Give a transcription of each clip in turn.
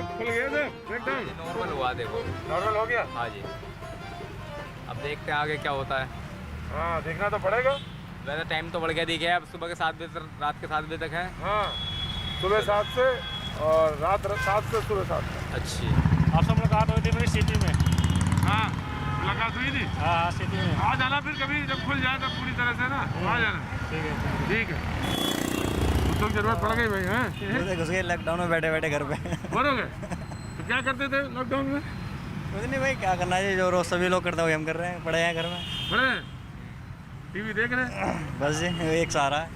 खुल गया था एकदम नॉर्मल हुआ देखो। नॉर्मल हो गया। हाँ जी, अब देखते हैं आगे क्या होता है। हाँ देखना तो पड़ेगा। वैसे टाइम तो बढ़ गया दिखे, अब सुबह के 7 बजे से रात के 7 बजे तक है। हाँ सुबह 7 से और रात 7 से सुबह 7 तक। अच्छी। आपसे मुलाकात हुई थी मेरी सिटी में। हाँ मुलाकात हुई थी। हाँ सिटी में। आ जाना फिर कभी जब खुल जाए तब पूरी तरह से ना आ जाना। ठीक है ठीक है। तो जरूरत पड़ गई भाई। हैं घुस गए लॉकडाउन में बैठे बैठे घर पे। बोलोगे तो क्या करते थे लॉकडाउन में? कुछ नहीं भाई, क्या करना है, जो रोज सभी लोग करते हैं वही हम कर रहे हैं, पड़े हैं घर में। बड़े टीवी देख रहे हैं बस जी एक सहारा है,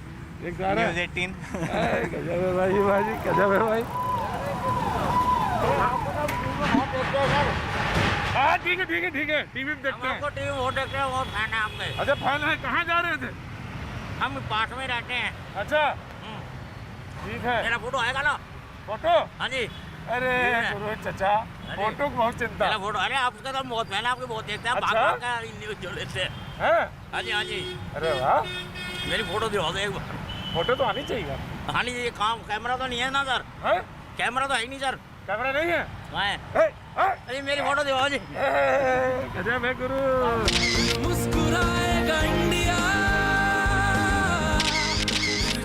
एक जा रहा न्यूज़ है। 18। गजब है भाई, बाजी गजब है भाई। हाँ ठीक है ठीक है ठीक है, टीवी में देखते हैं। टीवी वो देखते हैं, वो फैन है आपके। अच्छा फैन है, कहाँ जा रहे थे? हम पास में रहते हैं। अच्छा ठीक है। मेरा फोटो आएगा ना? फोटो? हाँ जी। अरे रोहित चाचा फोटो की बहुत चिंता मेरा फोटो, अरे आपका तो बहुत फैन है, आपके बहुत देखते हैं। अच्छा? भाग का न्यूज़ जो लेते हैं। है। हाँ जी हाँ जी। अरे वाह, मेरी फोटो दिखा दो एक बार। फोटो तो आनी चाहिए। हाँ जी, ये काम कैमरा तो नहीं है ना सर? है कैमरा तो है ही नहीं सर। कैमरा नहीं है? हाँ है। ए, ए, अरे मेरी फोटो दिखाओ जी। ए, गजब है गुरु। मुस्कुराएगा इंडिया,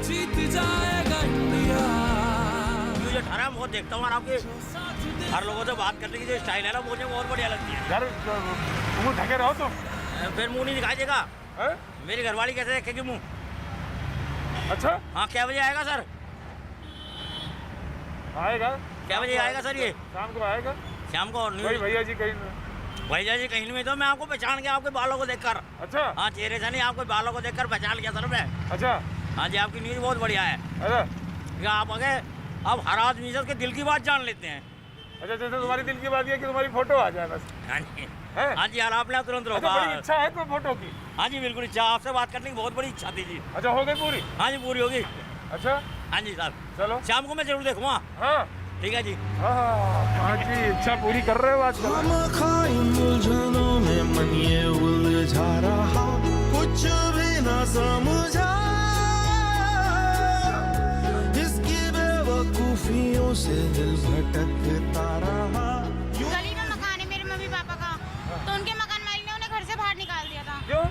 जीत जाएगा इंडिया। न्यूज़ 18 बहुत देखता हूँ और आपके हर लोगों से बात करने की जो स्टाइल है ना, मुझे बहुत बढ़िया लगती है। यार मुँह ढके रहो तुम। फिर मुँह नहीं दिखाई देगा। हैं? मेरी घरवाली कैसे देखेगी मुँह? अच्छा हाँ, क्या बजे आएगा सर? आएगा। क्या बजे आएगा सर ये? शाम को आएगा। शाम को भाई भैया जी कहीं। भैया जी कहीं नहीं, तो मैं आपको पहचान गया आपके बालों को देखकर। अच्छा हाँ, चेहरे से नहीं, आपके बालों को देखकर पहचान लिया सर मैं। अच्छा। हाँ जी, आपकी न्यूज़ बहुत बढ़िया है। अरे आप आगे अब हर आदमी से उसके दिल की बात जान लेते हैं। अच्छा, जैसे तुम्हारी दिल की बात ये कि तुम्हारी फोटो आ जाए बस। हाँ जी है? हाँ जी यार, आपने तुरंत अच्छा, रोका। बड़ी इच्छा है तो फोटो की। हाँ जी बिल्कुल इच्छा, आपसे बात करने की बहुत बड़ी इच्छा थी जी। अच्छा हो गई पूरी? हाँ जी पूरी होगी। अच्छा हाँ जी साहब, चलो। शाम को मैं जरूर देखूँगा। हाँ ठीक है जी। हाँ जी, इच्छा पूरी कर रहे हो आज। उलझनों में मन ये उलझा रहा, कुछ भी ना समझा, इसकी बेवकूफियों से दिल भटकता रहा। गली में मकान है मेरे मम्मी पापा का, तो उनके मकान मालिक ने उन्हें घर से बाहर निकाल दिया था। क्यों?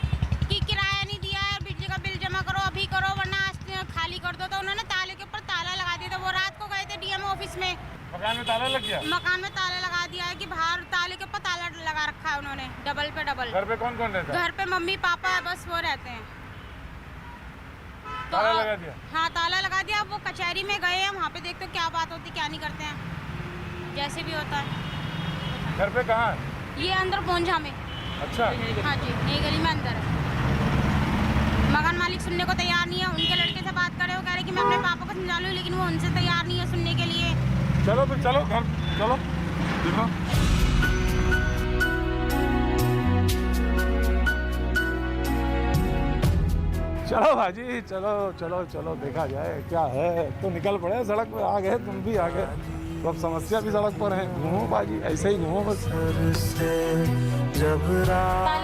कि किराया नहीं दिया है, बिजली का बिल जमा करो, अभी करो वरना आज खाली कर दो। तो उन्होंने ताले के ऊपर ताला लगा दिया था। वो रात को गए थे डीएम ऑफिस में, मकान में ताला लग गया? मकान में ताला लगा दिया है कि बाहर ताले के ऊपर ताला लगा रखा है उन्होंने, डबल पे डबल। घर पे कौन कौन रहता है? घर पे मम्मी पापा बस वो रहते हैं। ताला लगा दिया? हाँ ताला लगा दिया। अब वो कचहरी में गए हैं, वहाँ पे देखते क्या बात होती क्या नहीं करते हैं, जैसे भी होता है। घर पे कहाँ है? ये अंदर पहुंचा में। अच्छा हाँ जी, नई गली में अंदर है। मकान मालिक सुनने को तैयार नहीं है। उनके लड़के से बात करे, वो कह रहे कि मैं अपने पापा को समझा लूँ, लेकिन वो उनसे तैयार नहीं है सुनने के लिए। चलो फिर चलो घर चलो देखो। चलो भाजी चलो चलो चलो, देखा जाए क्या है। तो निकल पड़े सड़क पर, आ गए तुम भी आ गए, तो अब समस्या भी सड़क पर है। घूमो बाजी, ऐसे ही घूमो बस। ताले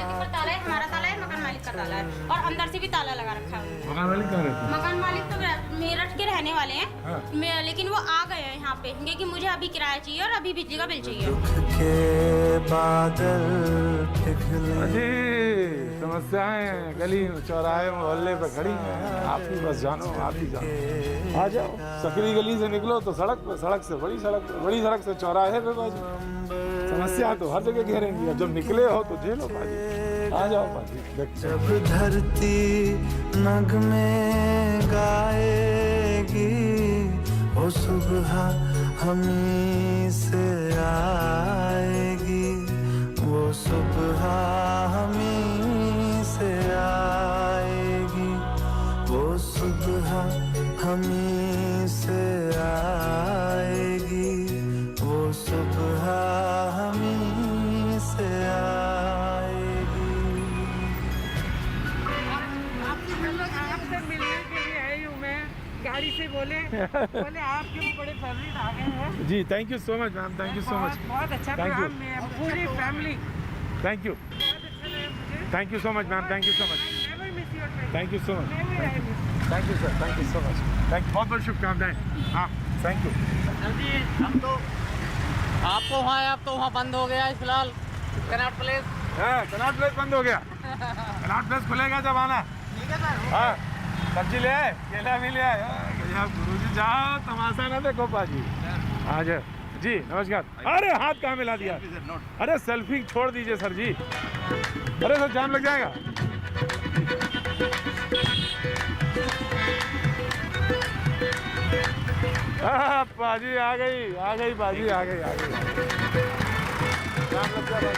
के ऊपर ताला है, हमारा ताला है, मकान मालिक का ताला है, और अंदर से भी ताला लगा रखा है। मकान वाले कहाँ रहते हैं? मकान मालिक तो मेरठ के रहने वाले हैं। हाँ। लेकिन वो आ गए हैं यहाँ पे क्योंकि मुझे अभी किराया चाहिए और अभी बिजली का बिल चाहिए। जी समस्याएं गली चौराहे मोहल्ले पे खड़ी हैं। आप ही बस जानो, आप ही जानो। आ जाओ, सकरी गली से निकलो तो सड़क पे, सड़क से बड़ी सड़क, बड़ी सड़क से चौराहे पे बाजी। समस्या तो हर जगह घेरेंगी, अब जब निकले हो तो झेलो बाजी। आ जाओ बाजी। जब धरती नगमे गाएगी, वो सुबह हमी से आएगी, वो सुबह हमी से आएगी, वो सुबह हमी से आएगी, वो सुबह हमी से आएगी। आपसे मिलने के लिए आई हूँ मैं, गाड़ी से बोले आपके भी बड़े फेवरेट आ गए हैं जी। Thank you so much ma'am, thank you so much. बहुत अच्छा Thank you. प्रोग्राम में पूरी फैमिली थैंक यू, बहुत अच्छा लगा मुझे। Thank you so much ma'am, thank you so much, Never miss your train. Thank you so much, Never I miss. Thank you sir, thank you so much, thank बहुत बहुत शुभकामनाएं। हाँ thank you. जी हम तो आपको वहाँ है, अब तो वहाँ बंद हो गया है फिलहाल कनॉट प्लेस। कनॉट प्लेस बंद हो गया। कनॉट प्लेस खुलेगा जब आना। ठीक है सर। हाँ, सब्जी ले आए, केला भी ले आए। गुरुजी जाओ, तमाशा ना देखो पाजी। आ जाओ जी, नमस्कार। अरे हाथ कहाँ मिला दिया? अरे सेल्फी छोड़ दीजिए सर जी। अरे सर जाम लग जाएगा। पाजी आ गई पाजी आ गई। जाम लग गया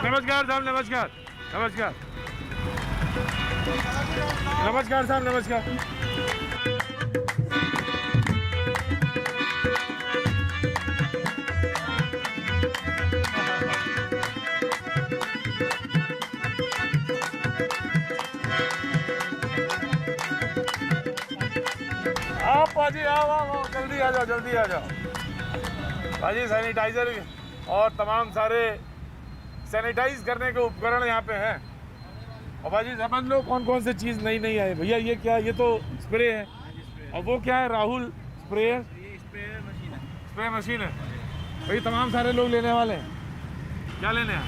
नमस्कार साहब, नमस्कार साहब, नमस्कार। आप पाजी आओ, जल्दी आ जाओ। पाजी सैनिटाइजर और तमाम सारे सैनिटाइज करने के उपकरण यहाँ पे हैं। और भाजी समझ लो कौन कौन से चीज़ नई आई। भैया ये क्या? ये तो स्प्रे है। और वो क्या है राहुल? स्प्रे है। स्प्रे मशीन है। भाई तमाम सारे लोग लेने वाले हैं। क्या लेने हैं?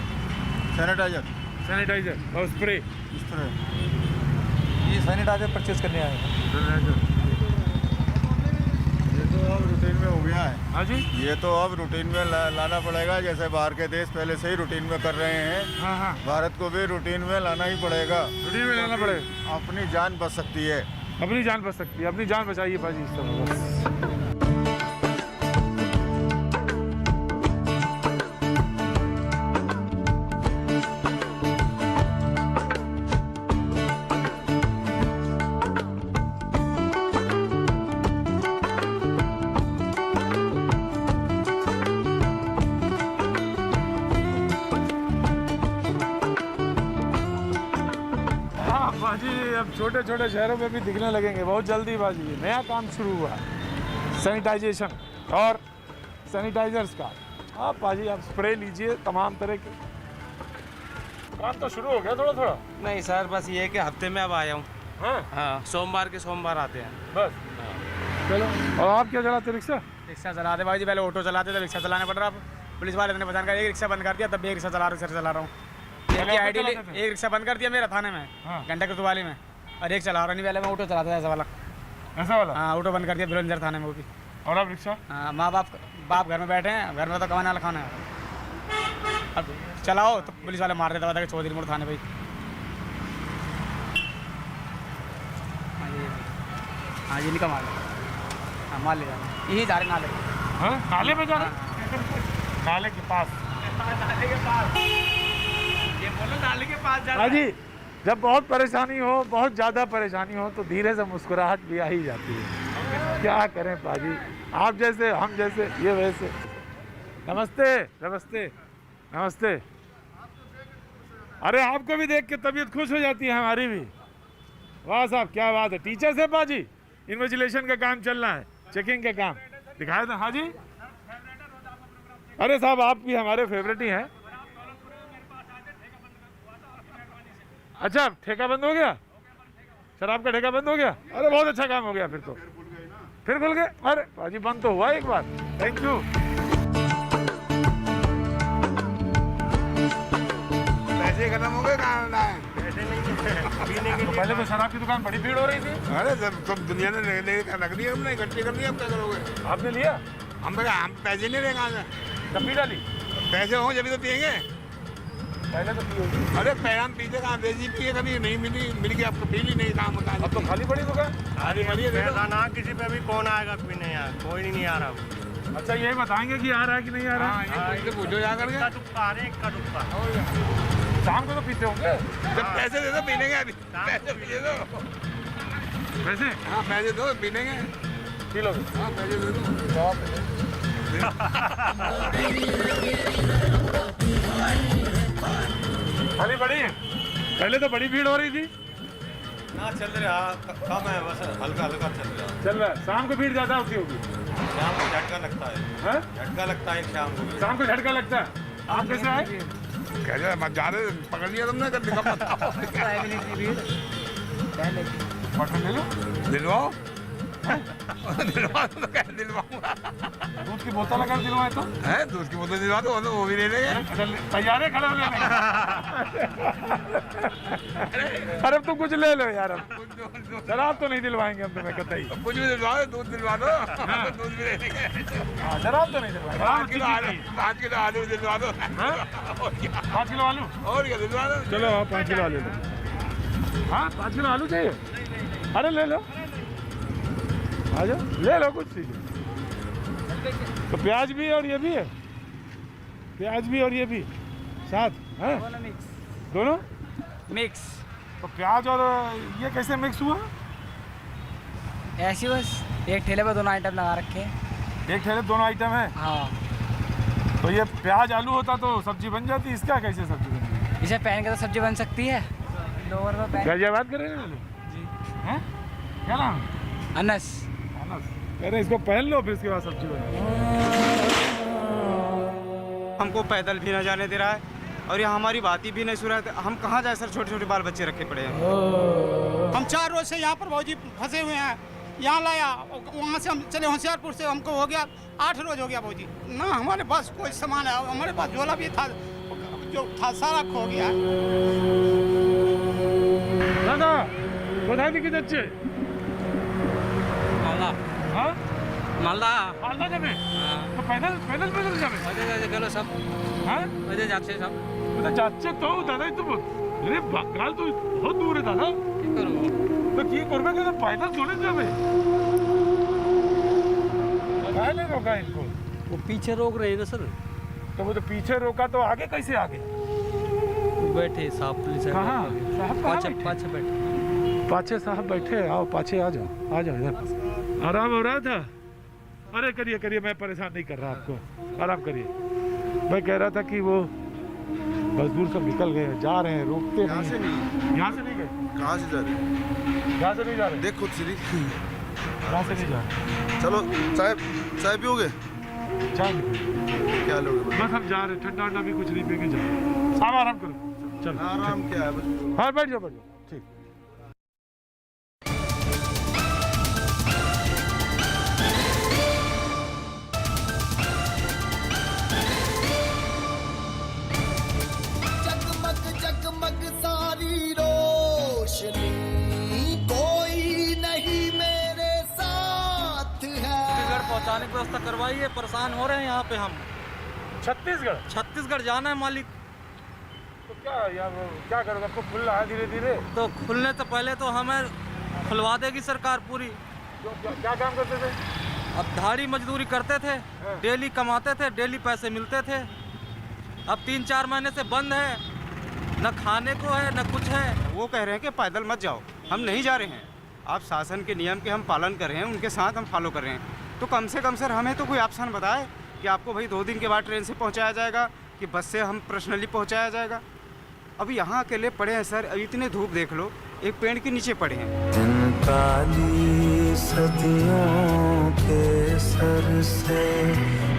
सैनिटाइजर और स्प्रे। ये सैनिटाइजर परचेज करने आए हैं। ये तो अब रूटीन में हो गया है। हाँ जी, ये तो अब रूटीन में लाना पड़ेगा। जैसे बाहर के देश पहले से ही रूटीन में कर रहे हैं, हाँ, भारत को भी रूटीन में लाना ही पड़ेगा। रूटीन में लाना पड़ेगा। अपनी जान बच सकती है। अपनी जान बच सकती है। अपनी जान बचाइए भाजी इस समय बस। बाजी अब छोटे छोटे शहरों में भी दिखने लगेंगे बहुत जल्दी। बाजी नया काम शुरू हुआ है सैनिटाइजेशन और सैनिटाइजर्स का। आप बाजी आप स्प्रे लीजिए तमाम तरह के। काम तो शुरू हो गया थोड़ा। नहीं सर, बस ये है कि हफ्ते में अब आया हूँ। हाँ, सोमवार के सोमवार आते हैं बस। चलो, और आप क्या चलाते? रिक्शा चलाते भाई जी, पहले ऑटो चलाते थे, रिक्शा चलाने पड़ रहा। पुलिस वाले ने बचान कर एक रिक्शा बंद कर दिया, तब भी एक रिक्शा चला रहा हूँ। एक रिक्शा बंद कर दिया मेरा थाने में, घंटा कोतवाली में, और एक चला रहा नहीं। पहले मैं ऑटो चलाता था ऐसा वाला। हाँ, ऑटो बंद कर दिया बिरंजर थाने में वो भी। और आप रिक्शा? हाँ, माँ बाप घर में बैठे हैं, घर में तो कमाने वाला खाना है। अब चलाओ तो पुलिस वाले मार देता था कि चौधरी मोड़ थाने भाई। हाँ ये नहीं कमा ले। हाँ मार ले जाना, यही जा रहे नाले। हाँ नाले में जा रहे? नाले के पास ये बोलो नाले के पास जा। जी जब बहुत परेशानी हो, बहुत ज़्यादा परेशानी हो तो धीरे से मुस्कुराहट भी आ ही जाती है। क्या करें पाजी, आप जैसे हम जैसे ये वैसे। नमस्ते। अरे आपको भी देख के तबीयत खुश हो जाती है हमारी भी। वाह साहब क्या बात है। टीचर से पाजी इन्विजिलेशन का काम चल रहा है, चेकिंग का काम दिखाया था। हाँ जी, अरे साहब आप भी हमारे फेवरेट ही हैं। अच्छा ठेका बंद हो गया? शराब का ठेका बंद हो गया? अरे बहुत अच्छा काम हो गया फिर तो। फिर खुल गए? अरे पाजी बंद तो हुआ एक बार। Thank you. पैसे खत्म हो गए, कहाँ तो पहले तो शराब की दुकान बड़ी भीड़ हो रही थी। अरे सब दुनिया ने रख दिया, हमने इकट्ठी कर दिया। अब क्या करोगे? आपने लिया? हम पैसे नहीं रहे कहाँ से? कब पी डाली? पैसे हो जब तो पियेंगे। पहले तो पी होगी। अरे पहले हम पीते कहाँ, देसी पिए कभी नहीं मिल गई। आपको पी ली नहीं, काम होता है। अब तो खाली पड़ी दुकान। खाली पड़ी है ना, किसी पे भी कौन आएगा पीने यार, कोई नहीं आ रहा। अच्छा यही बताएंगे कि आ रहा है कि नहीं आ रहा है? हाँ, ये पूछो जाकर के। शाम को तो पीते होंगे। जब पैसे दे दो पी लेंगे। अभी पैसे दे दो। पैसे? हाँ पैसे दो पी लेंगे। पी लोगे? हाँ पैसे दे दो। खाली पड़ी है? पहले तो बड़ी भीड़ हो रही थी ना, चल रहा कम है, बस हल्का चल रहा है। शाम को भीड़ ज्यादा होती होगी। शाम को झटका लगता है। झटका लगता है शाम को झटका लगता है। आप कैसे आए? क्या मत जा रहे, पकड़ लिया तुमने। क्वार्टर ले लो। दिलवाओ दिलवा तो क्या दिलवाऊंगा। दूध की बोतल अगर दिलवाए तो है दूध की बोतल दिलवा दो वो भी ले लेंगे। अच्छा, तैयार है खड़े लेने। अरे तुम कुछ ले लो यार, अब शराब तो नहीं दिलवाएंगे हम तुम्हें कतई। कुछ भी दिलवा दो, दूध दिलवा दो, दूध भी ले लेंगे। शराब तो नहीं दिलवाएंगे। 5 किलो आलू दिलवा दो। 5 किलो आलू और क्या दिलवा दो। चलो आप 5 किलो आलू लो। हाँ 5 किलो आलू चाहिए। अरे ले लो, आ जाओ ले लो कुछ चीज़। तो प्याज भी और ये भी है, प्याज भी और ये भी साथ है दोनों मिक्स। तो प्याज और ये कैसे मिक्स हुआ? ऐसी बस एक ठेले पर दोनों आइटम लगा रखे हैं। एक ठेले दोनों आइटम है। हाँ, तो ये प्याज आलू होता तो सब्जी बन जाती, इसका कैसे सब्जी बन जाती? इसे पहन के तो सब्जी बन सकती है। लोअर में पहन। गाजियाबाद कर रहे हैं जी। हैं? क्या नाम? अनस। कह रहे इसको पहन लो फिर उसके बाद सब्जी बना। हमको पैदल भी न जाने दे रहा है और यहाँ हमारी बात ही भी नहीं सुन रहा है। हम कहाँ जाए सर, छोटे छोटे बाल बच्चे रखे पड़े हैं। हम 4 रोज से यहाँ पर भाजी फंसे हुए हैं। यहाँ लाया, वहाँ से हम चले होशियारपुर से, हमको हो गया 8 रोज हो गया भाजी। ना हमारे पास कोई सामान है, हमारे पास झोला भी था जो था सारा खो गया। दादा बता दी कितने अच्छे मालदा हाँ मालदा मालदा जाबे तो पैदल पैदल पैदल जाबे गलो सब हाँ मजे जाके सब तो जाचे तो दादा तो अरे बंगाल तो बहुत दूर है दादा तो की करबे के पैदल थोड़े जाबे काहे ले रोका इनको? वो पीछे रोक रहे हैं ना सर। तो वो तो पीछे रोका तो आगे कैसे आगे बैठे साहब पुलिस कहाँ साहब पाछे बैठे पाछे साहब बैठे। आओ पाछे आ जाओ इधर। आराम हो रहा था? अरे करिए करिए, मैं परेशान नहीं कर रहा आपको, आराम करिए। मैं कह रहा था कि वो मजदूर सब निकल गए, जा रहे हैं, रोकते नहीं। यहाँ से नहीं गए। कहाँ से जा रहे? यहाँ से नहीं जा रहे। देख खुद श्री यहाँ से नहीं जा रहे। चलो चाय चाय पियोगे? चाय क्या लोगे? बस हम जा रहे, ठंडा वंडा भी कुछ नहीं पिएंगे, जाओ आप आराम करो। चलो आराम क्या है? हाँ बैठ जाओ ठीक। जगमग सारी रोशनी कोई नहीं मेरे साथ है। छत्तीसगढ़ पहुंचाने की व्यवस्था करवाइए, परेशान हो रहे हैं यहाँ पे हम। छत्तीसगढ़ जाना है मालिक। तो क्या यार क्या करोगे? आपको खुल रहा है धीरे धीरे। तो खुलने से पहले तो हमें खुलवा देगी सरकार पूरी। क्या काम करते थे? अब दिहाड़ी मजदूरी करते थे, डेली कमाते थे, डेली पैसे मिलते थे। अब 3-4 महीने से बंद है, न खाने को है न कुछ है। वो कह रहे हैं कि पैदल मत जाओ, हम नहीं जा रहे हैं। आप शासन के नियम के हम पालन कर रहे हैं, उनके साथ हम फॉलो कर रहे हैं। तो कम से कम सर हमें तो कोई ऑप्शन बताए कि आपको भाई 2 दिन के बाद ट्रेन से पहुंचाया जाएगा कि बस से हम पर्सनली पहुंचाया जाएगा। अब यहाँ अकेले पड़े हैं सर, अब इतने धूप देख लो, एक पेड़ के नीचे पड़े हैं। काली सदियों के सर से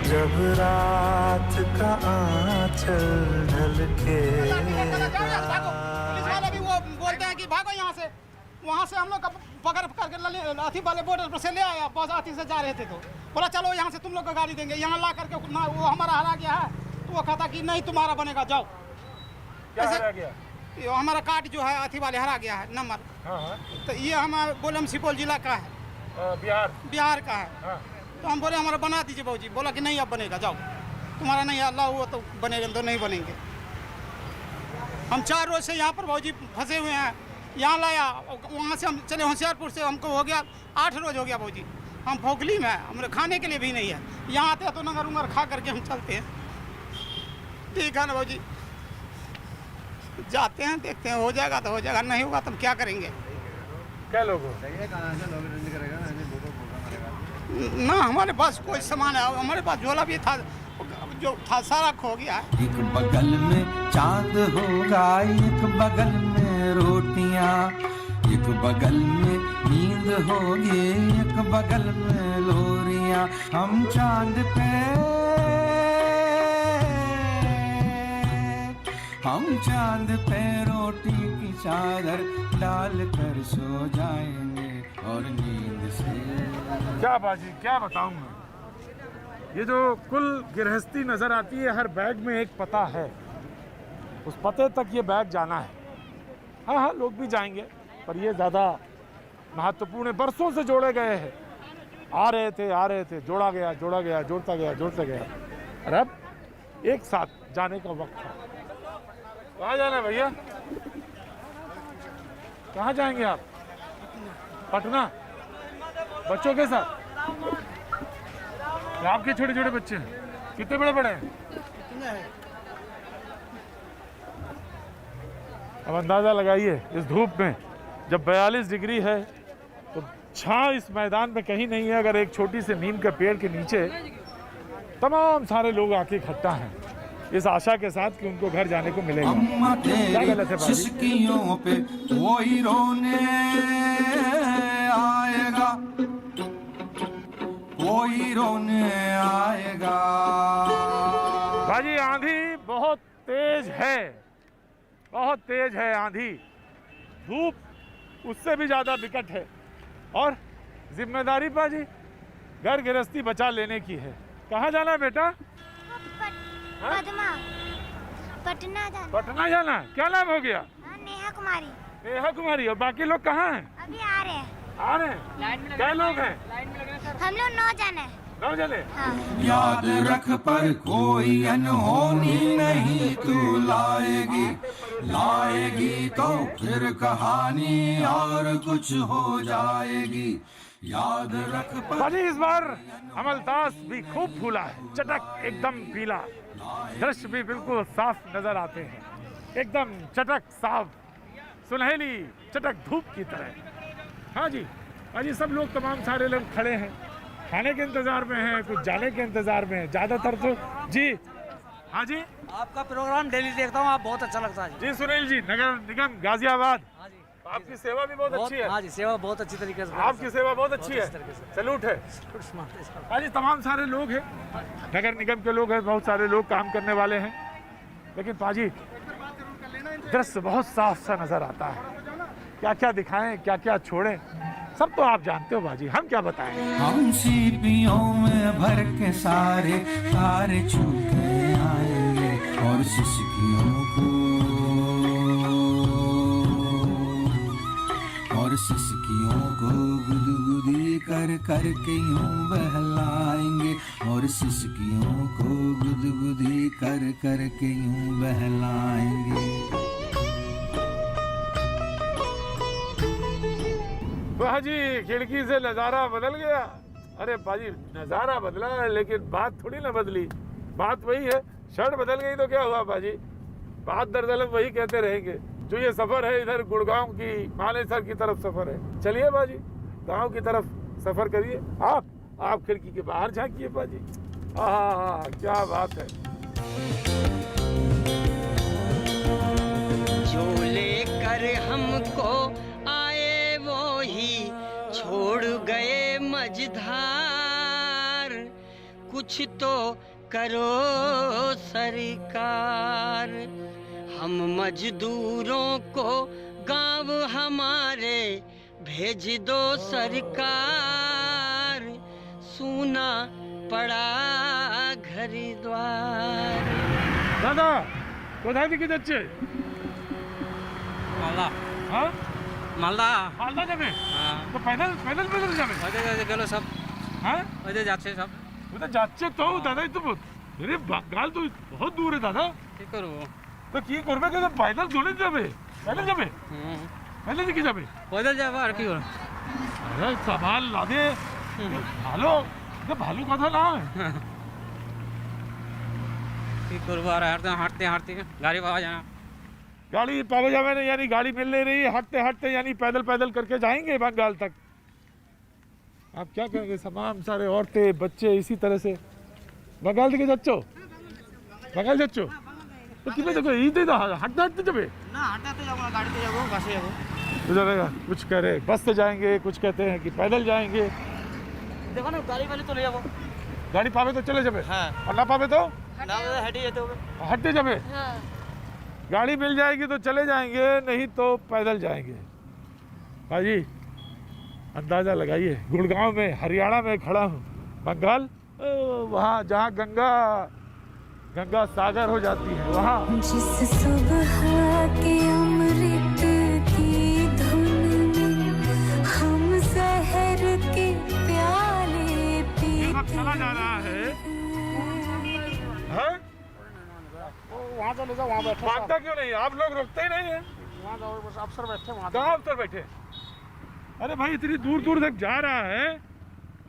जब रात का आंचल ढलके पुलिस वाले भी वो बोलते हैं कि भागो यहाँ से। वहाँ से हम लोग पकड़ करके अथी वाले बॉर्डर पर से ले आया, बस अथी से जा रहे थे तो बोला चलो यहाँ से तुम लोग को गाड़ी देंगे। यहाँ ला करके ना वो हमारा हरा गया है, तो वो कहता कि नहीं तुम्हारा बनेगा, जाओ। क्या हरा गया? ये हमारा कार्ड जो है अथी वाले हरा गया है नंबर। हाँ। तो ये हमारा बोलम सुपौल जिला का है, बिहार का है। हाँ। तो हम बोले हमारा बना दीजिए भाजी। बोला कि नहीं अब बनेगा, जाओ तुम्हारा नहीं अल्लाह हुआ तो बनेगा, तो नहीं बनेंगे। हम 4 रोज से यहाँ पर भाजी फंसे हुए हैं। यहाँ लाया, वहाँ से हम चले होशियारपुर से, हमको हो गया 8 रोज हो गया भाजी। हम फोगली में, हमारे खाने के लिए भी नहीं है। यहाँ आते हैं तो नंगर उंगर खा करके हम चलते हैं। ठीक है ना भाजी, जाते हैं देखते हैं, हो जाएगा तो हो जाएगा, नहीं होगा तो हम क्या करेंगे? क्या लोग ना हमारे पास कोई सामान है, हमारे पास झोला भी था जो था सारा खो गया है। एक बगल में चांद होगा, एक बगल में रोटियां, एक बगल में नींद होगी, एक बगल में लोरियां। हम चांद पे हम चांद पे रोटी की चादर डाल कर सो जाएंगे और नींद से। क्या बाजी, क्या बताऊं मैं। ये जो कुल गृहस्थी नजर आती है, हर बैग में एक पता है, उस पते तक ये बैग जाना है। हाँ हाँ, लोग भी जाएंगे, पर ये ज़्यादा महत्वपूर्ण है। बरसों से जोड़े गए हैं, आ रहे थे, जोड़ा गया, जोड़ता गया, और अब एक साथ जाने का वक्त है। कहाँ जाना है भैया? कहाँ जाएंगे आप? पटना? बच्चों के साथ? आपके छोटे छोटे बच्चे हैं? कितने बड़े हैं? अब अंदाज़ा लगाइए, इस धूप में जब 42 डिग्री है तो छां इस मैदान में कहीं नहीं है। अगर एक छोटी से नीम के पेड़ के नीचे तमाम सारे लोग आके इकट्ठा हैं, इस आशा के साथ कि उनको घर जाने को मिलेगा। क्या गलत है सिसकियों पे वही रोने आएगा, कोई रोने आएगा। बाजी आंधी बहुत तेज है, बहुत तेज है आंधी। धूप उससे भी ज्यादा विकट है, और जिम्मेदारी बाजी घर गृहस्थी बचा लेने की है। कहाँ जाना है बेटा? पटना जाना। क्या नाम हो गया? नेहा कुमारी। और बाकी लोग कहाँ हैं? अभी आ रहे हैं। क्या लोग हैं? हम लोग 9 जने। 9 जने। याद रख पर कोई अनहोनी नहीं तू लाएगी तो फिर कहानी और कुछ हो जाएगी। याद रख पर। बाजी इस बार अमलतास भी खूब फूला है, चटक एकदम पीला, दृश्य भी बिल्कुल साफ नजर आते हैं, एकदम चटक साफ, सुनहली चटक धूप की तरह। हाँ जी, अजी सब लोग, तमाम सारे लोग खड़े हैं, खाने के इंतजार में हैं, कुछ जाने के इंतजार में हैं, ज़्यादातर तो। जी हाँ जी, आपका प्रोग्राम डेली देखता हूँ, आप बहुत अच्छा लगता है जी। सुनील जी, नगर निगम गाजियाबाद, हाँ जी, आपकी सेवा भी बहुत अच्छी है। हाँ जी, सेवा बहुत अच्छी तरीके से, आपकी सेवा बहुत अच्छी है, सैल्यूट है। हाँ जी, तमाम सारे लोग हैं, नगर निगम के लोग हैं, बहुत सारे लोग काम करने वाले हैं, लेकिन पाजी दृश्य बहुत साफ सा नजर आता है। क्या क्या दिखाएं, क्या क्या छोड़ें, सब तो आप जानते हो बाजी, हम क्या बताएं। हम सीपियों में भर के सारे तारे छू के आएंगे और सिसकियों को गुदगुदी कर कर के यूं बहलाएंगे, और सिसकियों को गुदगुदी कर कर के यूं बहलाएंगे। बाजी खिड़की से नज़ारा बदल गया। अरे बाजी नज़ारा बदला है, लेकिन बात थोड़ी ना बदली। बात वही है, शर्ट बदल गई तो क्या हुआ बाजी, बात दरअसल वही कहते रहेंगे। जो ये सफ़र है इधर गुड़गांव की मानेसर की तरफ सफ़र है। चलिए बाजी गांव की तरफ सफ़र करिए। आप खिड़की के बाहर झांकिए बाजी। हाँ, क्या बात है। जो लेकर हमको आए वो ही छोड़ गए मझधार, कुछ तो करो सरकार। हम मजदूरों को गांव हमारे भेज दो सरकार, सूना पड़ा घर द्वार। दादा कोথায় থেকে যাচ্ছে? मालदा। हाँ मालदा। मालदा যাবে? हाँ। तो पैदल যাবে? ওদের গেল সব। हाँ ওদের যাচ্ছে সব। उधर যাচ্ছে তো দাদা, তো मेरे बांगाल तो बहुत दूर है दादा। কি করব? তো কি করবে, কিন্তু पैदल थोड़ी যাবে, पैदल যাবে, पैदल দিকে যাবে, पैदल যাবো আর কি করব? আরে সাবাল লাদে ভালো, ভালো কথা না। কি করব আর হাঁটতে হাঁটতে গাড়ি পাওয়া যায় না। गाड़ी पावे जावे नहीं, यानी गाड़ी मिल नहीं रही, हटते हटते यानी पैदल करके जाएंगे बंगाल तक। आप क्या कहेंगे, तमाम सारे औरतें बच्चे इसी तरह से बंगाल दिखे जाच्छो, बंगाल जाच्छो तो कितने देखो ईद हटते हटते जाबे ना, हटाते जाओ, गाड़ीते जाओ, बसे जाओ। तो जरा कुछ कह रहे बस से जाएंगे, कुछ कहते हैं कि पैदल जाएंगे। देखो ना, गाड़ी वाले तो ले जाओ, गाड़ी पावे तो चले जाबे, हाँ, और ना पावे तो ना हटे जाते हो, हटते जाबे। गाड़ी मिल जाएगी तो चले जाएंगे, नहीं तो पैदल जाएंगे। भाजी अंदाज़ा लगाइए, गुड़गांव में, हरियाणा में खड़ा हूँ, बंगाल वहाँ जहाँ गंगा सागर हो जाती है वहाँ। जिस सुबह के अमृत की धुन में हम शहर के प्याले पीते चला जा रहा है, वहाँ चले जाओ, वहाँ बैठो। भागता क्यों नहीं? आप लोग रुकते ही नहीं है। वहाँ जाओ, बस अफसर बैठे वहाँ। कहाँ अफसर बैठे? अरे भाई इतनी दूर दूर तक जा रहा है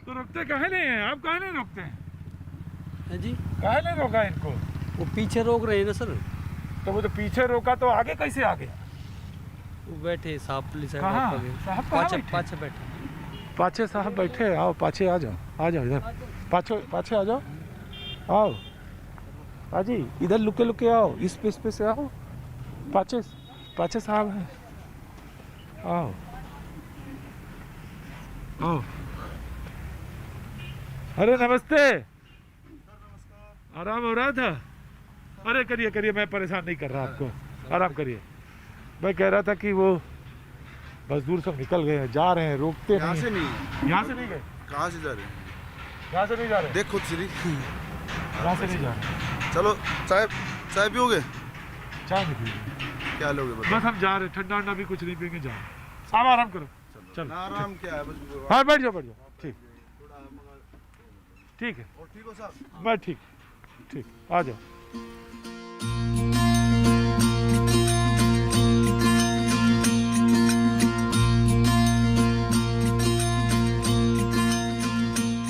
तो रुकते काहे नहीं है? आप काहे नहीं रुकते हैं जी? काहे नहीं रोका इनको? वो पीछे रोक रहे हैं ना सर। तो वो तो पीछे रोका तो आगे कैसे आ गया? वो बैठे साहब पुलिस कहाँ? साहब कहाँ बैठे? पाछे बैठे। पाछे साहब बैठे। आओ पाछे आ जाओ इधर, पाछे आ जाओ, आओ पाजी इधर लुके लुके आओ, इस पे से आओ, पाछे साहब हैं, आओ आओ। अरे नमस्ते, आराम हो रहा था? अरे करिए, मैं परेशान नहीं कर रहा आपको, आराम करिए। मैं कह रहा था कि वो मजदूर सब निकल गए हैं, जा रहे हैं, रोकते नहीं। यहाँ से नहीं गए? कहाँ से जा रहे हैं? यहाँ से नहीं जा रहे? देख खुद श्री, यहाँ से नहीं जा रहे। चलो चाय पियोगे? चाय नहीं पियोगे? क्या लोगे? बस हम जा रहे, ठंडा वंडा भी कुछ नहीं पियेंगे, जा रहे। आप आराम करो, चलो। आराम क्या है बस। हाँ बैठ जाओ, ठीक है। और ठीक हो साहब? मैं ठीक, आ जाओ।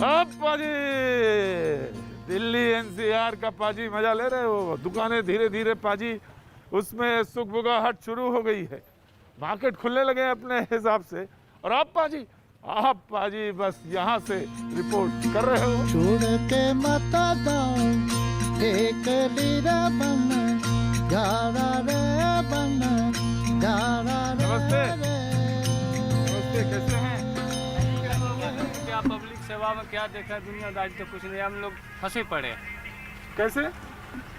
अब पाजी दिल्ली एनसीआर का पाजी मजा ले रहे हो। दुकानें धीरे धीरे पाजी उसमें सुखबुगाहट शुरू हो गई है, मार्केट खुलने लगे हैं अपने हिसाब से। और आप पाजी बस यहाँ से रिपोर्ट कर रहे हो। छोड़ के मत जाओ एक लीरा बन गारा रे बन गारा रे। नमस्ते, कैसे हैं? क्या पब्लिक सेवा में क्या देखा, दुनियादारी तो कुछ नहीं, हम लोग फंसे पड़े। कैसे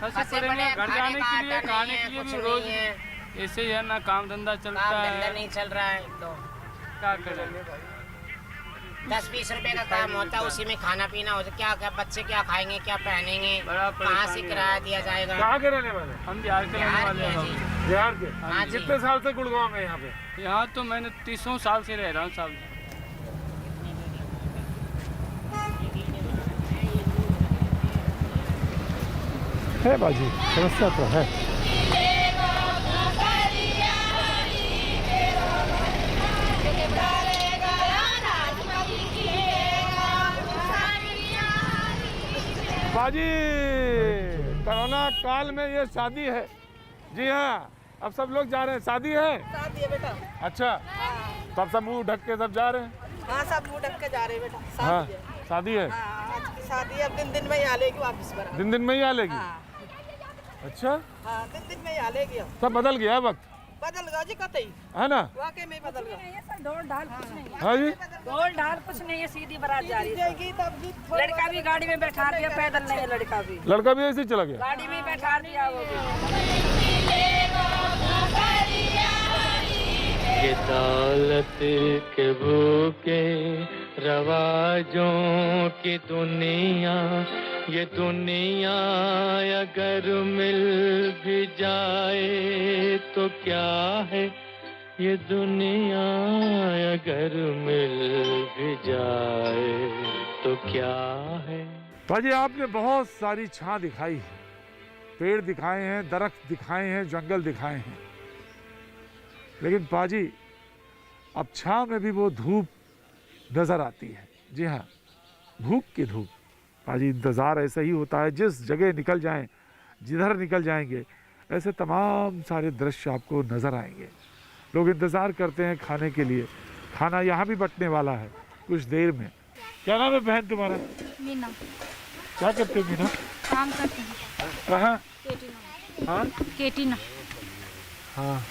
फंसे पड़े हैं? घर जाने के लिए, खाने के लिए भी रोज ऐसे ही है ना, काम धंधा चलता है, नहीं चल रहा है तो क्या करेंगे? 10-20 रुपए का काम होता है, उसी में खाना पीना होता है। क्या बच्चे क्या खाएंगे, क्या पहनेंगे, कहाँ से किराया दिया जाएगा? कहाँ के रहने वाले? हम बिहार के रहने वाले हैं। बिहार के? कितने साल से गुड़गांव में यहाँ पे? यहाँ तो मैंने 30 साल से रह रहा हूँ साहब। है बाजी, समस्या तो है। बाजी कोरोना काल में ये शादी है। जी हाँ, अब सब लोग जा रहे हैं। शादी है? शादी है बेटा। अच्छा, तो अब सब मुंह ढक के सब जा रहे हैं? हाँ, सब मुंह ढक के जा रहे हैं बेटा। हाँ, शादी है। आज की शादी है, अब दिन में ही आ लेगी वापस पर। दिन में ही आ लेगी? अच्छा हाँ, दिन में ही आ लेगी। सब बदल गया वक्त, बदल गया जी, कतई है ना? वाकई में बदल गया। ढोल ढाल कुछ नहीं है। हाँ जी, ढोल ढाल कुछ नहीं है, सीधी बारात जा रही है। लड़का भी गाड़ी में बैठा दिया, पैदल नहीं है लड़का भी ऐसे ही चला गया, गाड़ी में बैठा दिया। ये दौलत के भूखे रवाजों की दुनिया, ये दुनिया अगर मिल भी जाए तो क्या है, ये दुनिया अगर मिल भी जाए तो क्या है। भाजी आपने बहुत सारी छां दिखाई है, पेड़ दिखाए हैं, दरख्त दिखाए हैं, जंगल दिखाए हैं, लेकिन पाजी अब छां में भी वो धूप नजर आती है। जी हाँ, भूख की धूप। पाजी इंतज़ार ऐसा ही होता है, जिस जगह निकल जाएं, जिधर निकल जाएंगे, ऐसे तमाम सारे दृश्य आपको नज़र आएंगे। लोग इंतज़ार करते हैं खाने के लिए। खाना यहाँ भी बंटने वाला है कुछ देर में। क्या नाम है बहन तुम्हारा? मीना। क्या करते हो मीना? काम करती हूँ। कहाँ? हाँ, केटीना। हाँ,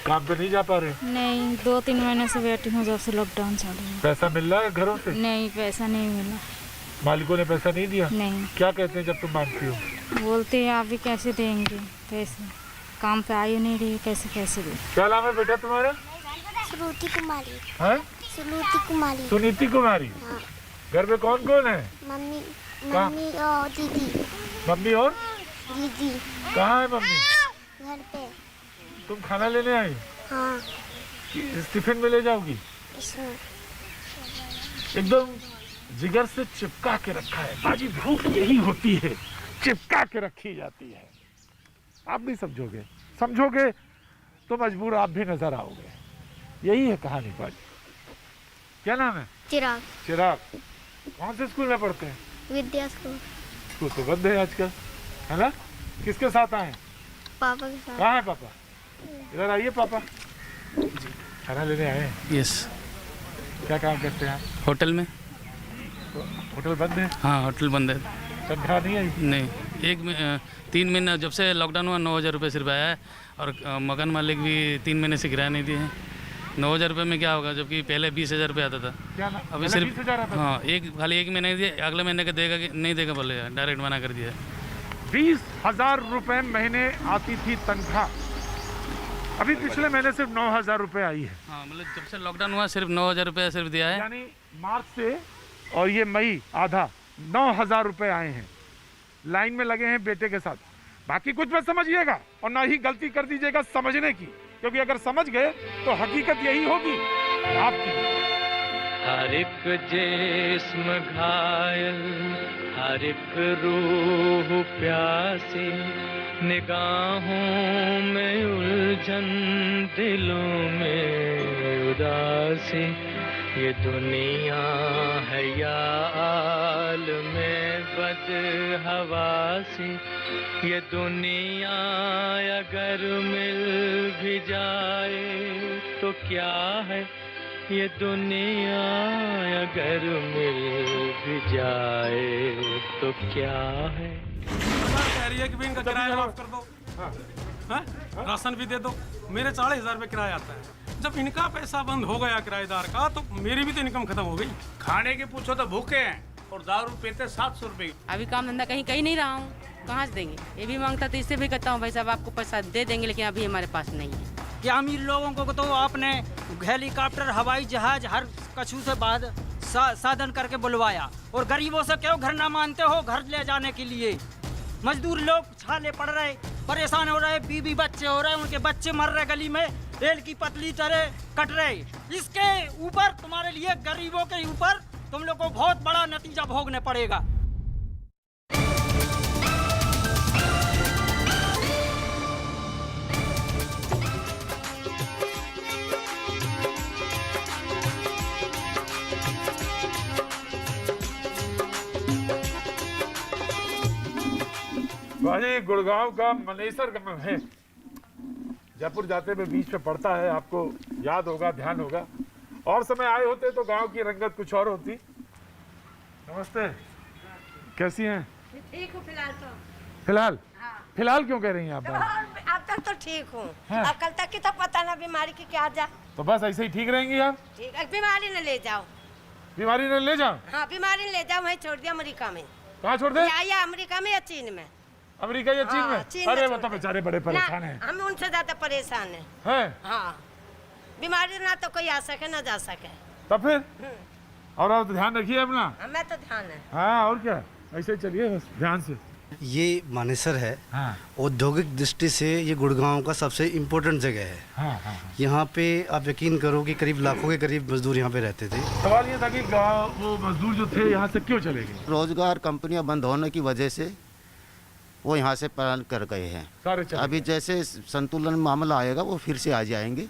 काम पे नहीं जा पा रहे? नहीं, 2-3 महीने से बैठी हूँ जब से लॉकडाउन चालू है। पैसा मिल रहा है घरों से? नहीं, पैसा नहीं मिला। मालिकों ने पैसा नहीं दिया? नहीं। क्या कहते हैं जब तुम मांगती हो? बोलते हैं आप भी कैसे देंगे पैसे। काम पे आई नहीं रही, कैसे पैसे दे। क्या नाम है बेटा तुम्हारा? श्रुति कुमारी। है? श्रुति कुमारी। सुनीति कुमारी। हाँ। घर में कौन कौन है? मम्मी कहाँ? मम्मी और दीदी। मम्मी और दीदी। कहाँ है मम्मी? घर पे। तुम खाना लेने आई? हाँ। इस टिफिन में ले जाओगी? इसमें। एकदम जिगर से चिपका के रखा है। बाजी भूख यही होती है, चिपका के रखी जाती है। आप नहीं समझोगे, समझोगे तो मजबूर आप भी नजर आओगे। यही है कहानी बाजी। क्या नाम है? चिराग। चिराग। कौन से स्कूल में पढ़ते हैं? विद्या स्कूल। स्कूल तो बंद है आजकल, है ना? किसके साथ आए? पापा के साथ। कहाँ है पापा? इधर आइए पापा। खाना लेने आए हैं? यस। क्या काम करते हैं आप? होटल में। तो होटल बंद है? हाँ होटल बंद है। तनख्वाह नहीं आई? नहीं, 3 महीना जब से लॉकडाउन हुआ 9,000 रुपये सिर्फ आया है। और मकान मालिक भी 3 महीने से किराया नहीं दिए हैं। 9,000 रुपये में क्या होगा, जबकि पहले 20,000 रुपये आता था। क्या ना? अभी सिर्फ हाँ खाली एक महीने दिए, अगले महीने का देगा कि नहीं देगा बोलेगा, डायरेक्ट मना कर दिया। 20,000 रुपये महीने आती थी तनख्वाह, अभी पिछले महीने सिर्फ 9,000 रुपये आई है। हाँ मतलब जब से लॉकडाउन हुआ सिर्फ 9,000 रुपये सिर्फ दिया है। यानी मार्च से और ये मई आधा 9,000 रुपये आए हैं। लाइन में लगे हैं बेटे के साथ। बाकी कुछ मत समझिएगा और ना ही गलती कर दीजिएगा समझने की, क्योंकि अगर समझ गए तो हकीकत यही होगी आपकी। हर एक जिस्म घायल, हर एक रूह प्यासी, निगाहों में उलझन, दिलों में उदासी। ये दुनिया है या आलमे बदहवासी, ये दुनिया अगर मिल भी जाए तो क्या है, ये दुनिया अगर मिल भी जाए तो क्या है। कह रही है कि इनका किराया माफ कर दो, हाँ? राशन भी दे दो। मेरे 40,000 रुपये किराया आता है। जब इनका पैसा बंद हो गया किराएदार का, तो मेरी भी तो इनकम खत्म हो गई। खाने के पूछो तो भूखे हैं और दारू पीते 700 रुपये। अभी काम धंधा कहीं नहीं रहा हूँ, कहाँ से देंगे? ये भी मांगता तो इससे भी कहता हूँ भाई साहब आपको पैसा दे देंगे, लेकिन अभी हमारे पास नहीं है। कि अमीर लोगों को तो आपने हेलीकॉप्टर, हवाई जहाज हर कछु से बाद साधन करके बुलवाया, और गरीबों से क्यों घर ना मानते हो घर ले जाने के लिए? मजदूर लोग छाले पड़ रहे, परेशान हो रहे, बीबी बच्चे हो रहे, उनके बच्चे मर रहे गली में, रेल की पतली तरह कट रहे। इसके ऊपर तुम्हारे लिए गरीबों के ऊपर तुम लोग को बहुत बड़ा नतीजा भोगने पड़ेगा। भाई गुड़गांव का मनेसर गांव है, जयपुर जाते में बीच में पड़ता है, आपको याद होगा, ध्यान होगा। और समय आए होते तो गांव की रंगत कुछ और होती। नमस्ते, कैसी हैं? ठीक हूँ फिलहाल तो। फिलहाल? हाँ। फिलहाल क्यों कह रही हैं आप? अब तक तो ठीक हूँ, हाँ। अब कल तक की तो पता ना बीमारी की क्या जा। तो बस ऐसे ही ठीक रहेंगी आप? ठीक है, बीमारी न ले जाओ। बीमारी न ले जाओ? हाँ बीमारी न ले जाओ, वहीं छोड़ दिया अमेरिका में। कहाँ छोड़ दे? या अमेरिका में या चीन में। अमेरिका या चीन में? चीन अरे में वो तो बेचारे बड़े परेशान हैं। हम उनसे ज्यादा परेशान हैं। हैं? हाँ, बीमारी ना तो कोई आ सके ना जा सके। तो फिर और आप ध्यान रखिए अपना। मैं तो ध्यान है। हाँ और क्या, ऐसे चलिए बस ध्यान से। ये मानेसर है। हाँ। औद्योगिक दृष्टि से ये गुड़गांव का सबसे इम्पोर्टेंट जगह है। हाँ। यहाँ पे आप यकीन करो कि करीब लाखों के करीब मजदूर यहाँ पे रहते थे। सवाल ये था कि वो मजदूर जो थे यहाँ से क्यों चले गए? रोजगार कंपनियां बंद होने की वजह से वो यहाँ से पलायन कर गए हैं। अभी जैसे संतुलन मामला आएगा वो फिर से आ जाएंगे।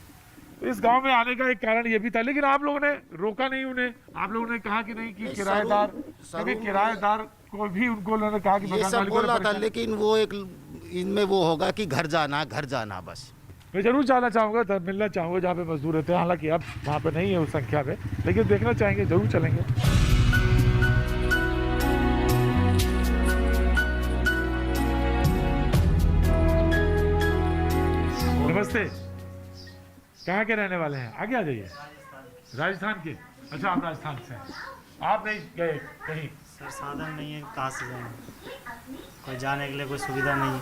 इस गांव में आने का एक कारण ये भी था, लेकिन आप लोगों ने रोका नहीं उन्हें। आप लोगों ने कहा कि नहीं कि किराएदार, क्योंकि किराएदार को भी उनको उन्होंने कहा कि ये सब बोला था, लेकिन वो एक इनमें वो होगा कि घर जाना बस। मैं जरूर जाना चाहूँगा, तब मिलना चाहूँगा जहाँ पे मजदूर रहते हैं। हालांकि अब वहाँ पे नहीं है उस संख्या में, लेकिन देखना चाहेंगे, जरूर चलेंगे। नमस्ते, कहाँ के रहने वाले हैं? आगे आ जाइए। राजस्थान के? अच्छा आप राजस्थान से हैं। आप नहीं गए कहीं? सर साधन नहीं है, कहाँ से जाएंगे, कोई जाने के लिए कोई सुविधा नहीं है।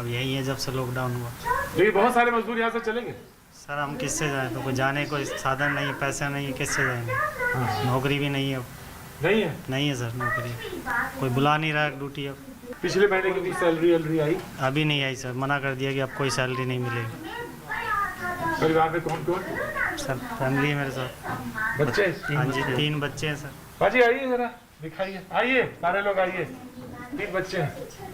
अब यही है जब से लॉकडाउन हुआ। लेकिन बहुत सारे मजदूर यहाँ से चलेंगे। सर हम किससे जाएं, तो कोई जाने कोई साधन नहीं, पैसा नहीं, किससे जाएंगे। नौकरी भी नहीं है अब। नहीं है सर नौकरी, कोई बुला नहीं रहा है ड्यूटी अब। पिछले महीने की सैलरी आई? अभी नहीं आई सर, मना कर दिया कि अब कोई सैलरी नहीं मिलेगी। परिवार में कौन कौन? सर फैमिली है मेरे साथ। बच्चे? हाँ जी 3 बच्चे हैं सर। बाजी आइए जरा दिखाइए, आइए सारे लोग आइए। 3 बच्चे हैं,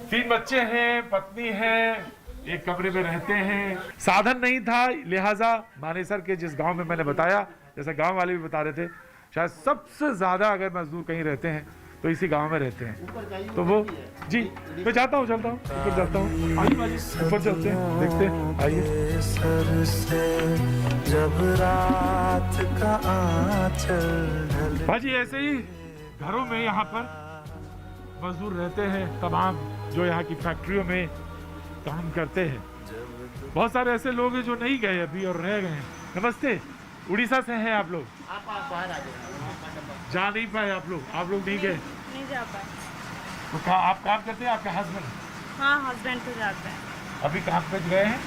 3 बच्चे हैं, पत्नी है, एक कमरे में रहते हैं। साधन नहीं था, लिहाजा मानेसर के जिस गांव में मैंने बताया, जैसे गांव वाले भी बता रहे थे, शायद सबसे ज्यादा अगर मजदूर कहीं रहते हैं तो इसी गांव में रहते हैं। तो वो जी मैं जाता हूँ ऊपर जाता हूँ। आइए बाजी ऊपर चलते हैं, देखते हैं, आइए। सर से जब रात का आंचल बाजी ऐसे ही घरों में यहाँ पर मजदूर रहते हैं तमाम, जो यहाँ की फैक्ट्रियों में काम करते हैं। बहुत सारे ऐसे लोग हैं जो नहीं गए अभी और रह गए हैं। नमस्ते, उड़ीसा से हैं आप लोग? जा नहीं पाए आप लोग नहीं गए? नहीं जा पाए। तो आप काम करते हैं, आपके हस्बैंड? हाँ हस्बैंड तो जाते हैं। अभी काम पे गए हैं?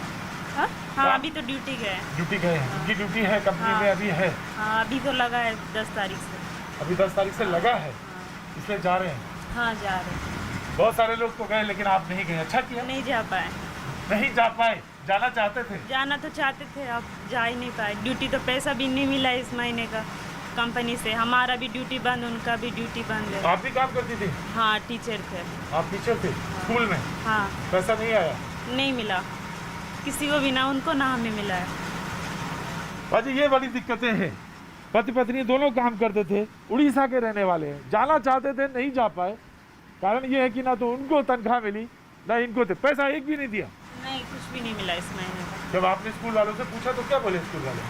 हाँ अभी तो ड्यूटी गए हैं। ड्यूटी गए हैं, उनकी ड्यूटी है कंपनी में अभी है? हाँ अभी तो लगा है 10 तारीख से। अभी 10 तारीख से लगा है, इसलिए जा रहे हैं? हाँ जा रहे हैं। बहुत सारे लोग तो गए लेकिन आप नहीं गए, अच्छा किया। नहीं जा पाए। नहीं जा पाए, जाना चाहते थे? जाना तो चाहते थे, अब जा ही नहीं पाए। ड्यूटी तो पैसा भी नहीं मिला इस महीने का कंपनी से। हमारा भी ड्यूटी बंद, उनका भी ड्यूटी बंद है। आप भी काम करती थी? हाँ टीचर थे। आप टीचर थे स्कूल में? हाँ। पैसा नहीं आया? नहीं मिला, किसी को भी ना, उनको ना हमें मिला है। बाजी ये बड़ी दिक्कतें हैं। पति पत्नी दोनों काम करते थे, उड़ीसा के रहने वाले हैं, जाना चाहते थे नहीं जा पाए। कारण ये है कि ना तो उनको तनख्वाह मिली ना इनको थे, पैसा एक भी नहीं दिया। नहीं कुछ भी नहीं मिला इस महीने का। जब आपने स्कूल वालों से पूछा तो क्या बोले स्कूल वाले?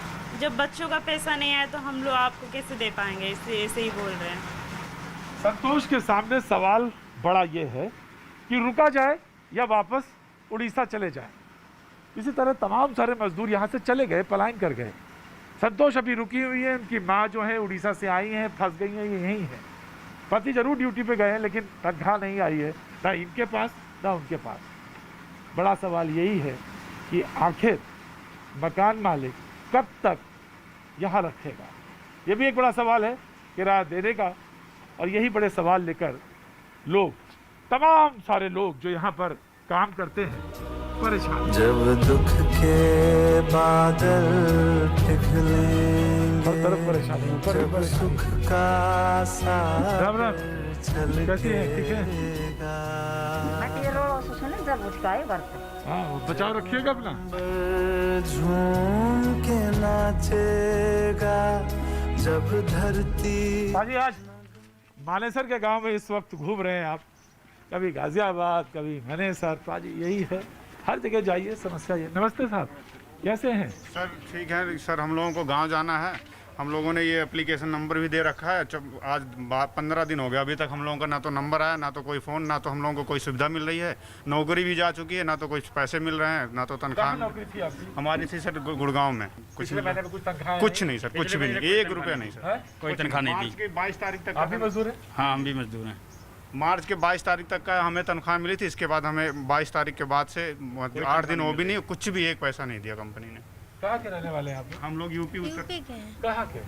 जब बच्चों का पैसा नहीं आया तो हम लोग आपको कैसे दे पाएंगे, इसलिए ऐसे ही बोल रहे हैं। संतोष के सामने सवाल बड़ा ये है कि रुका जाए या वापस उड़ीसा चले जाए। इसी तरह तमाम सारे मजदूर यहाँ से चले गए, पलायन कर गए। संतोष अभी रुकी हुई है, उनकी माँ जो है उड़ीसा से आई हैं, फंस गई हैं, ये यहीं है। पति जरूर ड्यूटी पे गए हैं लेकिन तनख्वाह नहीं आई है, ना इनके पास ना उनके पास। बड़ा सवाल यही है कि आखिर मकान मालिक कब तक यहाँ रखेगा। ये भी एक बड़ा सवाल है किराया देने का। और यही बड़े सवाल लेकर लोग, तमाम सारे लोग जो यहाँ पर काम करते हैं, परेशान। जब दुख के बादल पिघले, हर तरफ परेशानी, जब सुख का राम राम, कैसी है? ठीक है? हाँ बचाव रखिएगा अपना। झूम के नाचेगा जब धरती। बाजी आज मानेसर के गांव में इस वक्त घूम रहे हैं आप, कभी गाजियाबाद कभी मानेसर। बाजी यही है, हर जगह जाइए समस्या ये। नमस्ते साहब, कैसे हैं? सर ठीक है सर, हम लोगों को गांव जाना है। हम लोगों ने ये एप्लीकेशन नंबर भी दे रखा है। आज 15 दिन हो गया, अभी तक हम लोगों का ना तो नंबर आया, ना तो कोई फ़ोन, ना तो हम लोगों को कोई सुविधा मिल रही है। नौकरी भी जा चुकी है, ना तो कुछ पैसे मिल रहे हैं, ना तो तनख्वाह। नौकरी थी आपकी? हमारी थी सर गुड़गांव में। कुछ नहीं, कुछ नहीं सर, कुछ भी नहीं, 1 रुपया नहीं सर, कोई तनख्वाह नहीं दी। 22 तारीख तक। आप भी मजदूर हैं? हाँ हम भी मजदूर हैं। मार्च के 22 तारीख तक का हमें तनख्वाह मिली थी। इसके बाद हमें 22 तारीख के बाद से 8 दिन वो भी नहीं, कुछ भी एक पैसा नहीं दिया कंपनी ने। कहाँ के रहने वाले हैं आप? हम लोग यूपी कहाँ के?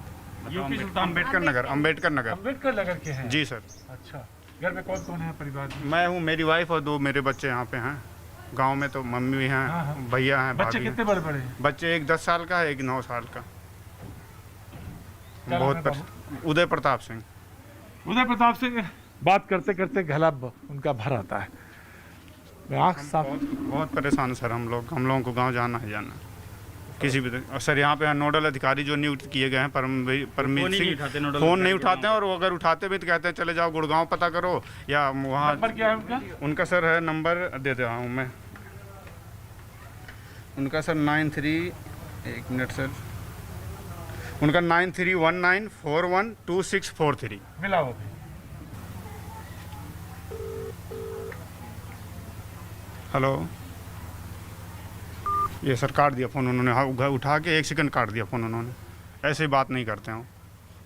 यूपी अम्बेडकर नगर। अम्बेडकर नगर के हैं? जी सर। अच्छा, घर में कौन कौन है परिवार में? मैं हूँ, मेरी वाइफ और 2 मेरे बच्चे यहाँ पे हैं। गांव में तो मम्मी भी हैं, भैया हैं, बच्चे कितने बड़े बड़े हैं? बच्चे एक 10 साल का है, एक 9 साल का। बहुत उदय प्रताप सिंह। उदय प्रताप सिंह। बात करते करते गला उनका भर आता है। बहुत परेशान सर हम लोगों को गाँव जाना है, जाना किसी भी और सर यहाँ पे नोडल अधिकारी जो नियुक्त किए गए हैं परमीत सिंह, फ़ोन नहीं उठाते हैं। और अगर उठाते भी तो कहते हैं चले जाओ गुड़गांव पता करो या वहाँ। नंबर क्या है उनका? उनका सर है, नंबर दे रहा हूँ मैं। उनका सर 93, एक मिनट सर, उनका 9319412643। मिला वो? हेलो, ये सर काट दिया फ़ोन उन्होंने। हाँ उठा के 1 सेकंड काट दिया फ़ोन उन्होंने। ऐसे ही बात नहीं करते हैं,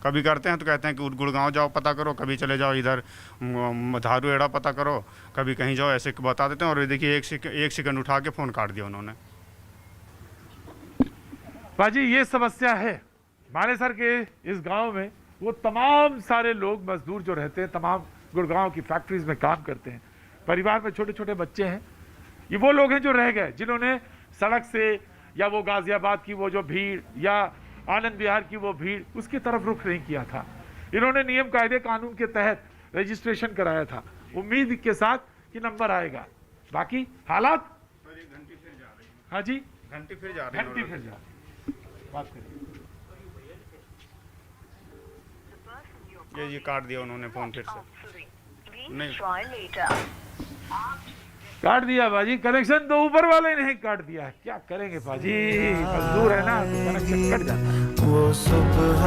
कभी करते हैं तो कहते हैं कि गुड़गांव जाओ पता करो, कभी चले जाओ इधर धारू एड़ा पता करो, कभी कहीं जाओ, ऐसे बता देते हैं। और देखिए एक सेकंड उठा के फ़ोन काट दिया उन्होंने। बाजी ये समस्या है मानेसर के इस गांव में। वो तमाम सारे लोग मजदूर जो रहते हैं, तमाम गुड़गांव की फैक्ट्रीज में काम करते हैं, परिवार में छोटे छोटे बच्चे हैं। ये वो लोग हैं जो रह गए, जिन्होंने सड़क से या वो गाजियाबाद की वो जो भीड़ या आनंद विहार की वो भीड़, उसकी तरफ रुख नहीं किया था। इन्होंने नियम कायदे कानून के तहत रजिस्ट्रेशन कराया था, उम्मीद के साथ कि नंबर आएगा। बाकी हालात, हाँ जी, घंटी फिर जा रही है। बात करिए। ये काट दिया उन्होंने फ़ोन फिर से। नहीं काट दिया बाजी, कनेक्शन तो ऊपर वाले ने काट दिया है, क्या करेंगे बाजी, मजदूर है ना, तो कनेक्शन कट जाता है। वो सुबह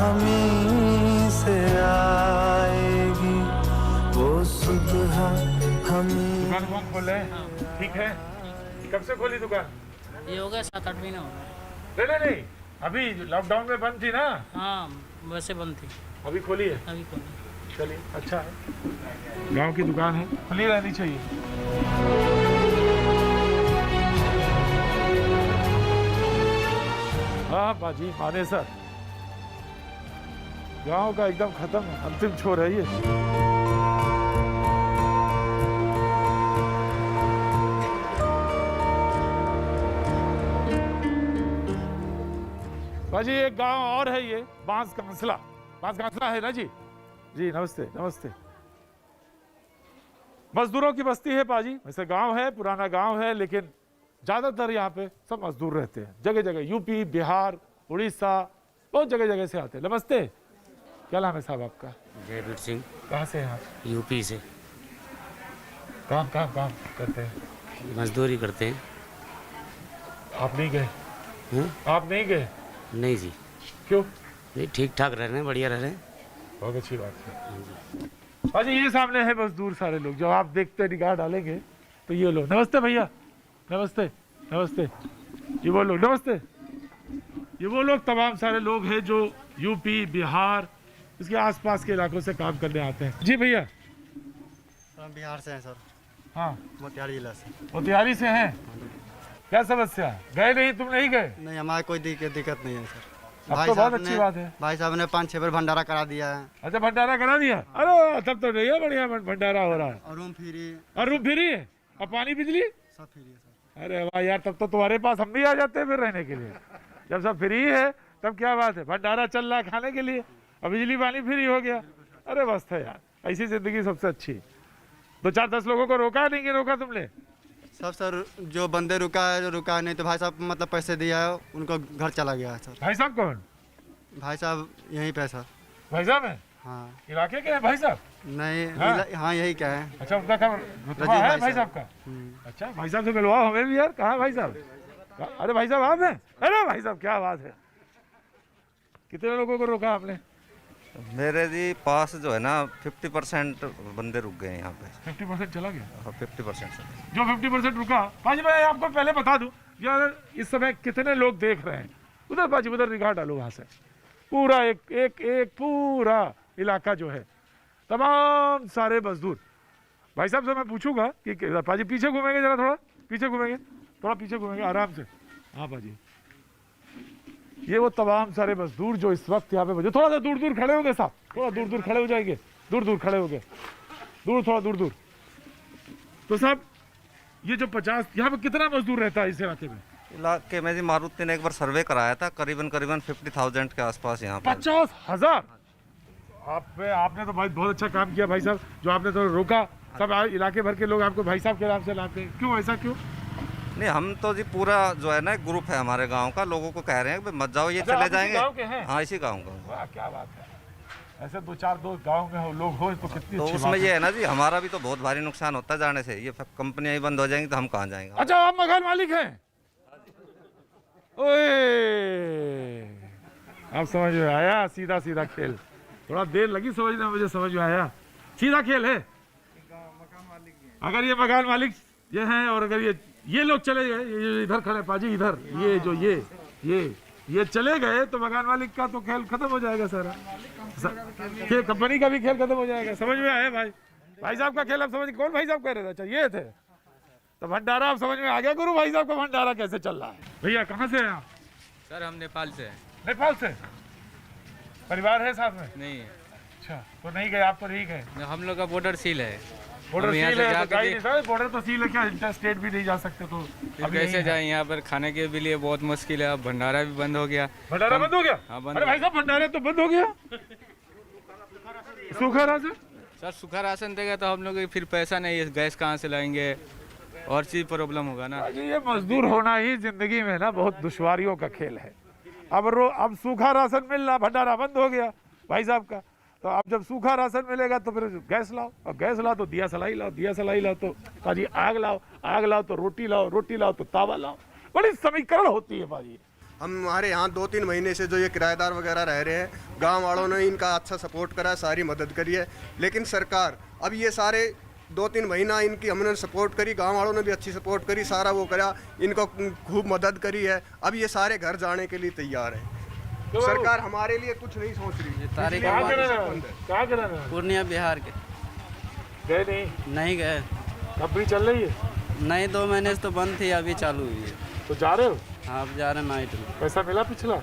हमी से आएगी, वो सुबह हमी। दुकान कौन खोले? ठीक है, कब से खोली दुकान? ये हो गया 7-8 महीने हो गए। नहीं, अभी लॉकडाउन में बंद थी ना? हाँ वैसे बंद थी, अभी खोली है। अभी खोली। चलिए अच्छा है, गांव की दुकान है, खुली रहनी चाहिए। हाँ बाजी मानेसर गांव का एकदम खत्म, अंतिम छोर है ये। बाजी एक गांव और है ये, बांस कांसला। बांस कांसला है ना जी? जी नमस्ते नमस्ते। मजदूरों की बस्ती है पाजी, वैसे गांव है, पुराना गांव है, लेकिन ज्यादातर यहाँ पे सब मजदूर रहते हैं। जगह जगह यूपी, बिहार, उड़ीसा, बहुत जगह जगह से आते हैं। नमस्ते, क्या नाम है साहब आपका? जयवीर सिंह। कहाँ से हैं आप? यूपी से। काम करते हैं? मजदूरी करते हैं। आप नहीं गए? आप नहीं गए? नहीं जी। क्यों? नहीं, ठीक ठाक रह रहे हैं, बढ़िया रह रहे हैं। बहुत अच्छी बात है। अच्छा ये सामने है मजदूर सारे लोग, जब आप देखते निगाह डालेंगे तो ये लोग। नमस्ते भैया, नमस्ते नमस्ते। ये वो लोग, नमस्ते, ये वो लोग तमाम सारे लोग हैं जो यूपी, बिहार, इसके आसपास के इलाकों से काम करने आते हैं। जी भैया। हम बिहार से हैं सर। हाँ, मोतिहारी जिला से। मोतिहारी से हैं? क्या समस्या है? गए नहीं, तुम नहीं गए? नहीं, हमारे कोई दिक्कत नहीं है सर। अब तो बहुत अच्छी बात है। भाई साहब ने 5-6 बार भंडारा करा दिया है। अच्छा भंडारा करा दिया? अरे तब तो नहीं है, बढ़िया भंडारा हो रहा है। और रूम फ्री। और रूम फ्री है? और पानी बिजली सब फ्री है सर। अरे वाह यार, तब तो तुम्हारे पास हम भी आ जाते हैं फिर रहने के लिए। जब सब फ्री है तब क्या बात है, भंडारा चल रहा है खाने के लिए, और बिजली पानी फ्री हो गया। अरे मस्त है यार, ऐसी जिंदगी सबसे अच्छी। 2-4-10 लोगों को रोका नहीं कि रोका तुमने? सब सर, जो बंदे रुका है, जो रुका नहीं, तो भाई साहब मतलब पैसे दिया है, उनको घर चला गया है सर। भाई साहब कौन? भाई साहब यहीं पे सर। भाई साहब है? हाँ। इलाके के हैं भाई साहब? नहीं, हाँ यही क्या है। अच्छा, उनका क्या रुतबा है भाई साहब का? अच्छा, भाई साहब से मिलवाओ हमें भी यार। कहाँ भाई साहब? अरे भाई साहब आप हैं? अरे भाई साहब क्या बात है। कितने लोगों को रोका आपने? मेरे जी पास जो है ना 50% बंदे रुक गए यहाँ पे। 50% चला गया? हाँ 50% से। जो 50% रुका, पाजी मैं आपको पहले बता दूं यार, इस समय कितने लोग देख रहे हैं। उधर पाजी, उधर निगाह डालो वहाँ से। पूरा एक पूरा इलाका जो है, तमाम सारे मजदूर। भाई साहब से मैं पूछूंगा कि पाजी पीछे घूमेंगे, जरा थोड़ा पीछे घूमेंगे, थोड़ा पीछे घूमेंगे आराम से। हाँ पाजी, ये वो तमाम सारे मजदूर जो इस वक्त यहाँ पे, थोड़ा सा दूर दूर खड़े होंगे साहब, थोड़ा दूर दूर खड़े हो जाएंगे, दूर दूर खड़े होंगे, थोड़ा दूर दूर। तो साहब ये जो 50, यहाँ पे कितना मजदूर रहता है इस इलाके में? जी मारुति ने एक बार सर्वे कराया था, करीबन 50,000 के आसपास यहाँ पे। 50,000? आपने तो भाई बहुत अच्छा काम किया भाई साहब, जो आपने तो रोका। सब इलाके भर के लोग आपको भाई साहब के नाम से लाते हैं, क्यों, ऐसा क्यों? नहीं, हम तो जी पूरा जो है ना ग्रुप है हमारे गांव का, लोगों को कह रहे हैं कि मत जाओ, ये चले जाएंगे। हाँ, इसी गांव का। क्या बात है, ऐसे 2-4 गांव में हो लोग हो तो कितनी तो उसमें ये है ना जी, हमारा भी तो बहुत भारी नुकसान होता है जाने से। ये कंपनियां ही बंद हो जाएंगी तो हम कहाँ जाएंगे। अच्छा, आप मकान मालिक हैं? ओए, आप समझ में आया? सीधा सीधा खेल, थोड़ा देर लगी समझने, मुझे समझ में आया। सीधा खेल है। अगर ये मकान मालिक ये हैं, और अगर ये लोग चले गए, ये इधर खड़े पाजी, इधर ये जो ये ये चले गए तो मकान मालिक का तो खेल खत्म हो जाएगा सारा, कंपनी का भी खेल खत्म हो जाएगा। समझ में आया भाई? भाई साहब का खेल अब समझ, कौन भाई साहब कह रहे थे? अच्छा ये थे, तो भंडारा अब समझ में आ गया गुरु भाई साहब का भंडारा कैसे चल रहा है। भैया कहाँ से हैं आप? सर हम नेपाल से हैं। नेपाल से? परिवार है साथ में? नहीं। अच्छा, तो नहीं गए आप? तो नहीं गए? हम लोग का बॉर्डर सील है। बॉर्डर सील है तो नहीं सर, बॉर्डर तो सील है, क्या इंटर स्टेट भी नहीं जा सकते? तो अब कैसे जाए? यहाँ पर खाने के भी लिए बहुत मुश्किल है। अब भंडारा भी बंद हो गया। भंडारा बंद हो गया? हाँ बंद। अरे भाई साहब भंडारा तो बंद हो गया। सूखा राशन? सर सूखा राशन देगा तो हम लोग फिर पैसा नहीं है, गैस कहाँ से लाएंगे और चीज प्रॉब्लम होगा ना। ये मजदूर होना ही जिंदगी में ना बहुत दुश्वारियों का खेल है। अब सूखा राशन मिल रहा, भंडारा बंद हो गया भाई साहब का, तो अब जब सूखा राशन मिलेगा तो फिर गैस लाओ, और गैस लाओ तो दिया सलाई लाओ, दिया सलाई लाओ तो पाजी आग लाओ, आग लाओ तो रोटी लाओ, रोटी लाओ तो तावा लाओ। बड़ी समीकरण होती है पाजी। हमारे यहाँ 2-3 महीने से जो ये किराएदार वगैरह रह रहे हैं, गांव वालों ने इनका अच्छा सपोर्ट करा, सारी मदद करी है, लेकिन सरकार अब ये सारे 2-3 महीना इनकी हमने सपोर्ट करी, गांव वालों ने भी अच्छी सपोर्ट करी, सारा वो करा, इनको खूब मदद करी है। अब ये सारे घर जाने के लिए तैयार है। तो सरकार हमारे लिए कुछ नहीं सोच रही है। पूर्णिया बिहार के गए नहीं गए। कंपनी चल रही है? नहीं 2 महीने से तो बंद थी, अभी चालू हुई है। तो जा रहे हो? हाँ अब जा रहे हैं नाइट में। पैसा मिला पिछला?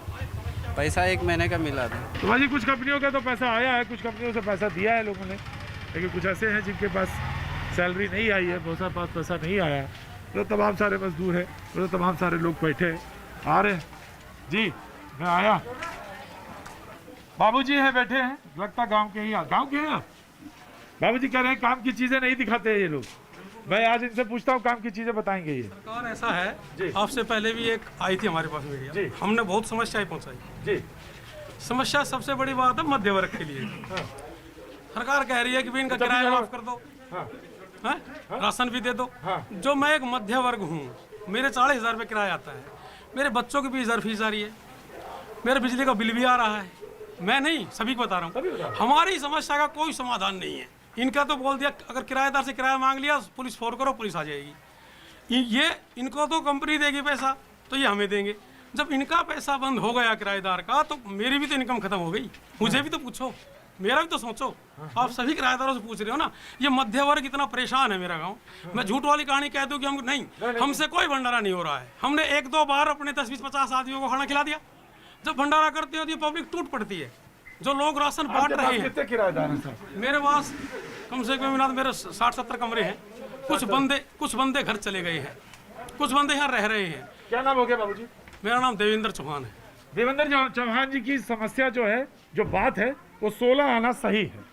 पैसा 1 महीने का मिला था। तो भाई कुछ कंपनियों का तो पैसा आया है, कुछ कंपनियों से पैसा दिया है लोगों ने, लेकिन कुछ ऐसे हैं जिनके पास सैलरी नहीं आई है, बहुत सारे पास पैसा नहीं आया। तो तमाम सारे मजदूर हैं, तो तमाम सारे लोग बैठे आ रहे हैं। जी मैं आया, बाबूजी हैं बैठे हैं, लगता गांव के ही। गांव के हैं आप? बाबूजी कह रहे हैं काम की चीजें नहीं दिखाते हैं ये लोग। मैं आज इनसे पूछता हूँ, काम की चीजें बताएंगे ये। सरकार ऐसा है, आपसे पहले भी एक आई थी हमारे पास मीडिया, हमने बहुत समस्याएं पहुंचाई जी। समस्या सबसे बड़ी बात है मध्य वर्ग के लिए। सरकार कह रही है कि भाई इनका किराया माफ कर दो, राशन भी दे दो। जो मैं एक मध्य वर्ग हूँ, मेरे 40,000 रुपये किराया आता है, मेरे बच्चों की 20,000 फीस आ रही है, मेरे बिजली का बिल भी आ रहा है। मैं नहीं, सभी को बता रहा हूँ, हमारी समस्या का कोई समाधान नहीं है। इनका तो बोल दिया अगर किराएदार से किराया मांग लिया, पुलिस फोन करो, पुलिस आ जाएगी। ये इनको तो कंपनी देगी पैसा, तो ये हमें देंगे। जब इनका पैसा बंद हो गया किराएदार का, तो मेरी भी तो इनकम खत्म हो गई। मुझे भी तो पूछो, मेरा भी तो सोचो। आप सभी किराएदारों से पूछ रहे हो ना। ये मध्य वर्ग इतना परेशान है मेरा गांव। मैं झूठ वाली कहानी कह दूं कि हम नहीं, हमसे कोई भंडारा नहीं हो रहा है। हमने 1-2 बार अपने 10-20-50 आदमियों को खाना खिला दिया। जब भंडारा करते हो तो पब्लिक टूट पड़ती है। जो लोग राशन बांट रहे हैं, कितने किराएदार हैं? मेरे पास कम से कम मेरे 60-70 कमरे हैं। कुछ बंदे घर चले गए हैं, कुछ बंदे यहाँ रह रहे हैं। क्या नाम हो गया बाबूजी? मेरा नाम देवेंद्र चौहान है। देवेंद्र चौहान जी की समस्या जो है, जो बात है, वो 16 आना सही है।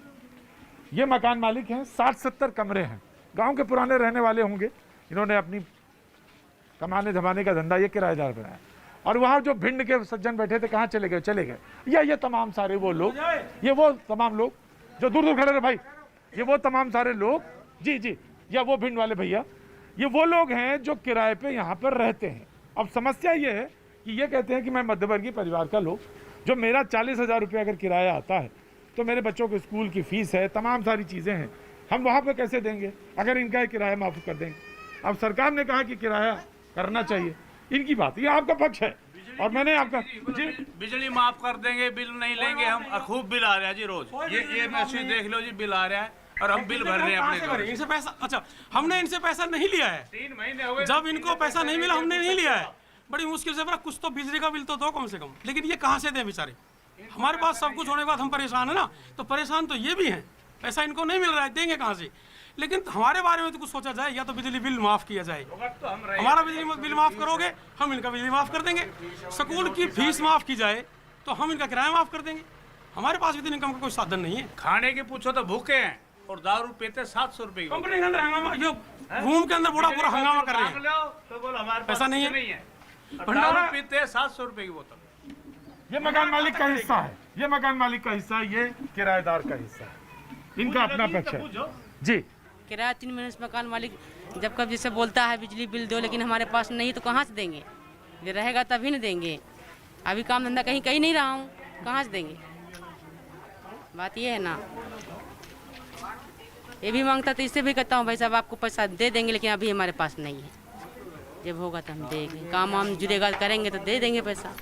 ये मकान मालिक हैं, 60-70 कमरे हैं, गांव के पुराने रहने वाले होंगे। इन्होंने अपनी कमाने धमाने का धंधा ये किराएदार बनाया। और वहाँ जो भिंड के सज्जन बैठे थे, कहाँ चले गए? चले गए। या ये तमाम सारे वो लोग, ये वो तमाम लोग जो दूर दूर खड़े रहे भाई, ये वो तमाम सारे लोग, जी जी, या वो भिंड वाले भैया, ये वो लोग हैं जो किराए पे यहाँ पर रहते हैं। अब समस्या ये है कि ये कहते हैं कि मैं मध्यवर्गीय परिवार का लोग, जो मेरा 40,000 रुपये अगर किराया आता है, तो मेरे बच्चों के स्कूल की फीस है, तमाम सारी चीज़ें हैं, हम वहाँ पे कैसे देंगे अगर इनका किराया माफ़ कर देंगे? अब सरकार ने कहा कि किराया करना चाहिए, इनकी बात, ये आपका पक्ष है। और मैंने आपका बिजली माफ कर देंगे, बिल नहीं लेंगे हम। खूब बिल आ रहा है जी रोज, ये मैसेज देख लो जी, बिल आ रहा है और हम बिल भर रहे हैं अपने। इनसे पैसा, अच्छा हमने इनसे पैसा नहीं लिया है। 3 महीने हो गए जब इनको पैसा नहीं मिला, हमने नहीं लिया है। बड़ी मुश्किल से बड़ा कुछ तो बिजली का बिल तो दो कम से कम, लेकिन ये कहाँ से दें बेचारे? हमारे पास सब कुछ होने के बाद हम परेशान है ना, तो परेशान तो ये भी हैं। पैसा इनको नहीं मिल रहा है, देंगे कहाँ से? लेकिन हमारे बारे में तो कुछ सोचा जाए, या तो बिजली बिल माफ किया जाए। तो हमारा बिजली बिल माफ करोगे, हम इनका बिजली माफ कर देंगे। स्कूल की फीस माफ की जाए तो हम इनका किराया माफ कर देंगे। हमारे पास इतनी इनकम का कोई साधन नहीं है। खाने के पूछो तो भूखे हैं और दारू पीते 700 रुपए। कंपनी के अंदर हंगामा, ये रूम के अंदर पूरा हंगामा कर रहे हैं। तो बोलो हमारे पास पैसा नहीं है। दारू पीते 700 रुपए की बोतल। ये मकान मालिक का हिस्सा है, ये मकान मालिक का हिस्सा है, ये किराएदार का हिस्सा है, इनका अपना पक्ष है जी। किराया 3 महीने से मकान मालिक जब कब जैसे बोलता है बिजली बिल दो, लेकिन हमारे पास नहीं तो कहाँ से देंगे? ये रहेगा तभी न देंगे। अभी काम धंधा कहीं नहीं रहा हूँ, कहाँ से देंगे? बात ये है ना। ये भी मांगता तो इससे भी कहता हूँ भाई साहब आपको पैसा दे देंगे, लेकिन अभी हमारे पास नहीं है। जब होगा तो हम देंगे, काम वाम जुड़ेगा करेंगे तो दे देंगे पैसा।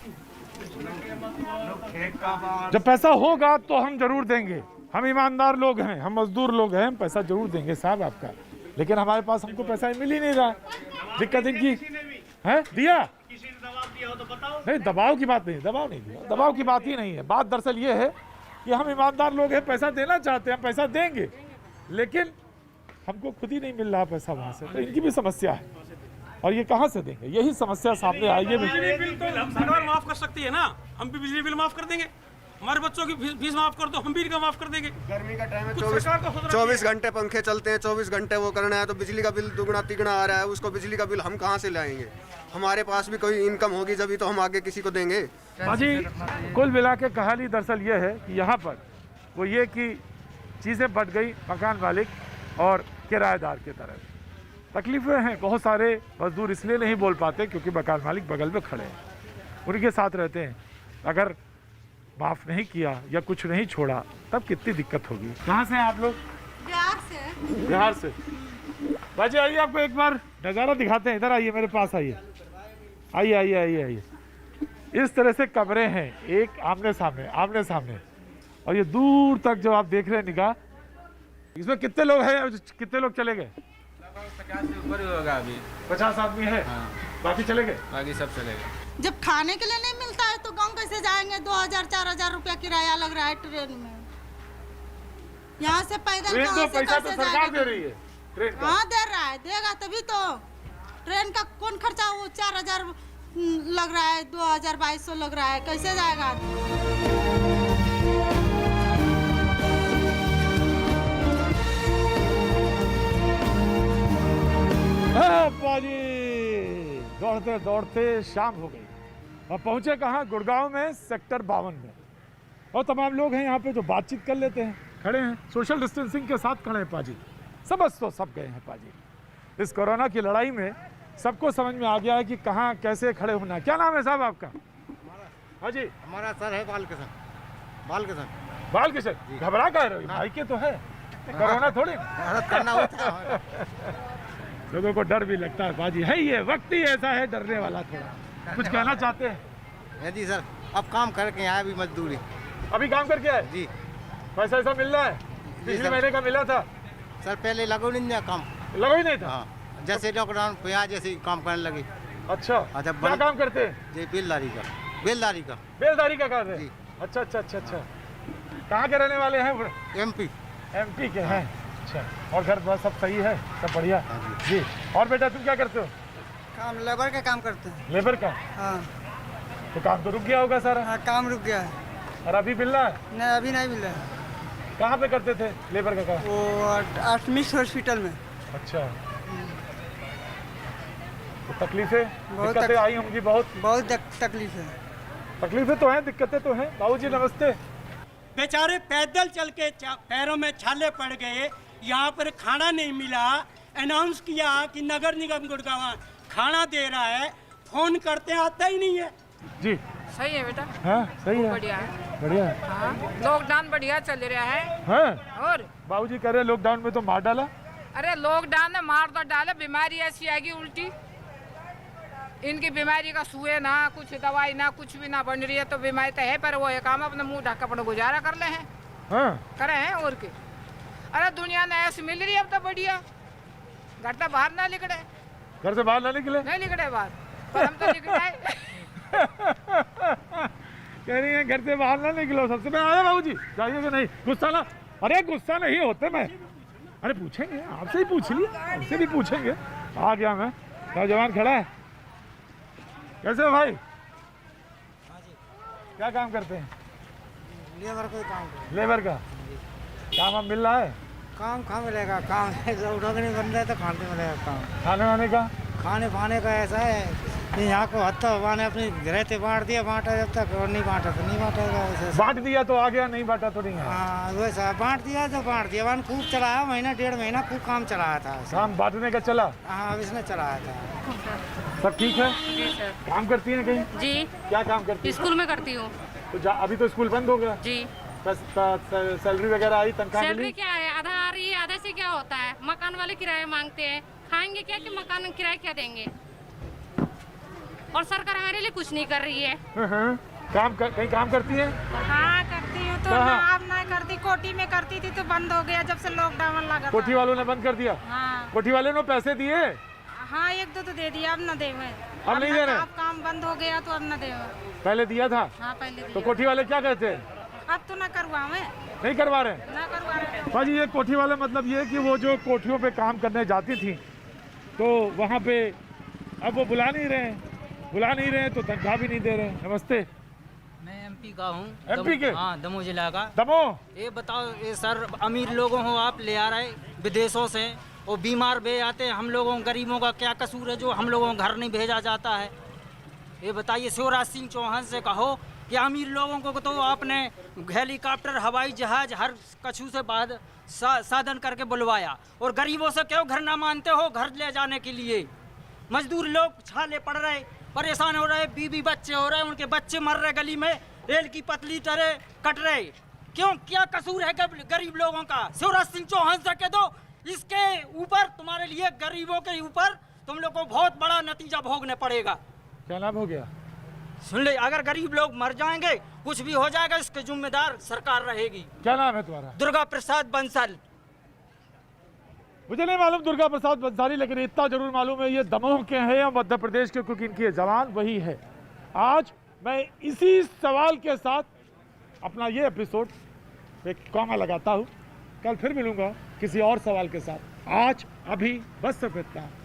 जब पैसा होगा तो हम जरूर देंगे। हम ईमानदार लोग हैं, हम मजदूर लोग हैं, हम पैसा जरूर देंगे साहब आपका, लेकिन हमारे पास हमको पैसा मिल ही नहीं रहा। दिक्कत इनकी है। दिया नहीं, दबाव की बात नहीं, दबाव नहीं दिया, दबाव की बात ही नहीं है। बात दरअसल ये है कि हम ईमानदार लोग हैं, पैसा देना चाहते हैं, पैसा देंगे, लेकिन हमको खुद ही नहीं मिल रहा पैसा वहाँ से, तो इनकी भी समस्या है। और ये कहाँ से देंगे, यही समस्या सामने आई है। बिजली बिल तो सरकार माफ कर सकती है ना, हम भी बिजली बिल माफ कर देंगे। हमारे बच्चों की फीस माफ कर दो, हम भी इनका माफ कर देंगे। गर्मी का टाइम है, 24 घंटे पंखे चलते हैं, 24 घंटे वो करना है, तो बिजली का बिल दुगना तिगना आ रहा है। उसको बिजली का बिल हम कहाँ से लाएंगे? हमारे पास भी कोई इनकम होगी जब तो हम आगे किसी को देंगे। बाजी कुल मिला के कहानी दरअसल ये है कि यहाँ पर वो ये कि चीज़ें बढ़ गई मकान मालिक और किराएदार की तरफ। तकलीफें हैं, बहुत सारे मजदूर इसलिए नहीं बोल पाते क्योंकि मकान मालिक बगल में खड़े हैं, उनके साथ रहते हैं। अगर माफ़ नहीं किया या कुछ नहीं छोड़ा तब कितनी दिक्कत होगी। कहाँ से हैं आप लोग? बिहार से। बिहार से। बाजी आइए, आपको एक बार नज़ारा दिखाते हैं, इधर आइए, मेरे पास आइए, आइए आइए आइए आइए। इस तरह से कमरे हैं, एक आमने सामने, और ये दूर तक जो आप देख रहे हैं निगाह, इसमें कितने लोग हैं, कितने लोग चले गए? 50 से ऊपर ही होगा अभी। 50 आदमी है। हाँ। बाकी चले गए? बाकी सब चले गए। जब खाने के लिए नहीं मिलता है तो गांव कैसे जाएंगे? 2000-4000 रुपया किराया लग रहा है ट्रेन में, यहाँ से पैदल ट्रेन तो पैसा तो सरकार दे रही है, ट्रेन का। हाँ दे रहा है, देगा तभी तो। ट्रेन का कौन खर्चा, वो 4000 लग रहा है, 2200 लग रहा है, कैसे जाएगा आदमी? दौड़ते दौड़ते शाम हो गई और पहुंचे कहाँ? गुड़गांव में सेक्टर 52 में। और तमाम लोग हैं यहाँ पे जो बातचीत कर लेते हैं, खड़े हैं सोशल डिस्टेंसिंग के साथ खड़े हैं। पाजी समझ तो सब गए हैं पाजी। इस कोरोना की लड़ाई में सबको समझ में आ गया है कि कहाँ कैसे खड़े होना है। क्या नाम है साहब आपका? हाँ जी। हमारा सर है बालकिशन। बालकिशन, घबरा कह रहे हो? भाई के तो है, कोरोना थोड़ी करना होता है। लोगों को डर भी लगता है बाजी, है ये वक्त ही ऐसा है डरने वाला। थोड़ा कुछ कहना चाहते हैं? जी सर, अब काम करके आए, अभी मजदूरी। अभी काम करके आए जी? पैसा ऐसा मिल रहा है? पिछले महीने का मिला था सर, पहले लगो नहीं काम, लगो ही नहीं था। हाँ, जैसे लॉकडाउन पे आज जैसे काम करने लगे। अच्छा, क्या काम करते हैं? जी बेलदारी का। बेलदारी का कर रहे हैं? अच्छा अच्छा अच्छा अच्छा। कहाँ के रहने वाले हैं? एमपी के हैं। अच्छा, और घर बार सब सही है? सब बढ़िया जी। और बेटा तुम क्या करते हो? काम लेबर का काम करते हैं। लेबर का? हाँ। तो काम तो रुक गया होगा सारा? हाँ, काम रुक गया है। और अभी मिल रहा है? नहीं, अभी नहीं मिल रहा है। कहाँ पे करते थे लेबर का काम? वो आर्टमिक्स हॉस्पिटल में। अच्छा, तो तकलीफें दिक्कतें आई होंगी? बहुत तकलीफें तो हैं, दिक्कतें तो हैं। बाबूजी नमस्ते। बेचारे पैदल चल के पैरों में छाले पड़ गए, यहाँ पर खाना नहीं मिला। अनाउंस किया कि नगर निगम गुड़गांव खाना दे रहा है, फोन करते हैं, आता ही नहीं है जी। सही है बेटा। हाँ सही है, बढ़िया है, बढ़िया है। हाँ, लॉकडाउन बढ़िया चल रहा है। हाँ? और बाबूजी कह रहे हैं लॉकडाउन में तो मार डाला। अरे लॉकडाउन में मार तो डाला, बीमारी ऐसी आएगी उल्टी। इनकी बीमारी का सुए ना, कुछ दवाई ना, कुछ भी ना बन रही है, तो बीमारी तो है, पर वो है काम अपने मुंह ढक अपना गुजारा कर ले हैं। हाँ? करे हैं और के। अरे दुनिया ने ऐसी मिल रही है अब तो बढ़िया, घर से बाहर ना निकले। घर से बाहर ना निकले? नहीं निकले बाहर, पर हम तो निकले। कह रही है घर से बाहर ना निकलो। सबसे पहले आया बाबूजी, चाहिए कि नहीं? गुस्सा ना, अरे गुस्सा नहीं होते मैं, अरे पूछेंगे आपसे ही, पूछ लिया आपसे भी पूछेंगे। आ गया मैं, नौजवान खड़ा है। कैसे हो भाई? क्या काम करते हैं? लेबर का काम। लेबर का काम अब मिल रहा है? काम कहाँ मिलेगा? काम नहीं बन रहा है तो खाने मिलेगा काम। खाने वाने का? खाने पाने का ऐसा है यहाँ को हत्ता ने अपनी रहते बांट दिया, बांटा जब तक, और नहीं बांटा तो नहीं बांटेगा। बांट दिया तो आ गया, नहीं बांटा तो नहीं है। हाँ वैसा बांट दिया तो बांट दिया। वन खूब चलाया, महीना 1.5 महीना खूब काम चलाया था। काम बांटने का चला? हाँ इसने चलाया था। सब ठीक है? जी सर। काम करती हैं कहीं? जी। क्या काम करती हैं? स्कूल में करती हूँ। तो अभी तो स्कूल बंद हो गया जी। सैलरी वगैरह आई, तनख्वाह मिली? सैलरी क्या है, आधा आ रही है, आधा से क्या होता है? मकान वाले किराया मांगते हैं, खाएंगे क्या कि मकान किराया क्या देंगे? और सरकार हमारे लिए कुछ नहीं कर रही है। कहीं काम करती हैं? हाँ करती हूँ तो कहाँ? ना, अब नहीं करती। कोठी में करती थी तो बंद हो गया जब से लॉकडाउन लगा। कोठी वालों ने बंद कर दिया? हाँ। कोठी वाले ने पैसे दिए? हाँ 1-2 तो दे दिया, अब न दे। अब नहीं दे रहे? अब काम बंद हो गया तो अब न दे। पहले दिया था? हाँ पहले दिया। तो कोठी वाले क्या कहते हैं? अब तो न करवावे। नहीं करवा रहे? न करवा रहे। भाजी ये कोठी वाले मतलब ये कि वो जो कोठियों पे काम करने जाती थी तो वहाँ पे अब वो बुला नहीं रहे तो तनख्वाह भी नहीं दे रहे। नमस्ते। मैं एमपी का हूँ। MP के? हाँ दमोह जिला का। दमोह? ये बताओ ये सर अमीर लोगों को आप ले आ रहे विदेशों से और बीमार बे आते हैं, हम लोगों गरीबों का क्या कसूर है जो हम लोगों को घर नहीं भेजा जाता है? ये बताइए शिवराज सिंह चौहान से कहो कि अमीर लोगों को तो आपने हेलीकॉप्टर हवाई जहाज हर कछु से बाद साधन करके बुलवाया और गरीबों से क्यों घर ना मानते हो घर ले जाने के लिए? मजदूर लोग छाले पड़ रहे, परेशान हो रहे, बीवी बच्चे हो रहे, उनके बच्चे मर रहे गली में, रेल की पतली तरह कट रहे। क्यों, क्या कसूर है गरीब लोगों का? शिवराज सिंह चौहान से कह दो इसके ऊपर तुम्हारे लिए गरीबों के ऊपर तुम लोग को बहुत बड़ा नतीजा भोगने पड़ेगा। क्या नाम हो गया? सुन ले, अगर गरीब लोग मर जाएंगे कुछ भी हो जाएगा इसके जिम्मेदार सरकार रहेगी। क्या नाम है तुम्हारा? दुर्गा प्रसाद बंसल। मुझे नहीं मालूम दुर्गा प्रसाद बंसाली, लेकिन इतना जरूर मालूम है ये दमोह के हैं या मध्य प्रदेश के, क्योंकि इनकी जवान वही है। आज मैं इसी सवाल के साथ अपना ये एपिसोड एक कॉमा लगाता हूँ। कल फिर मिलूंगा किसी और सवाल के साथ। आज अभी बस सिर्फ इतना।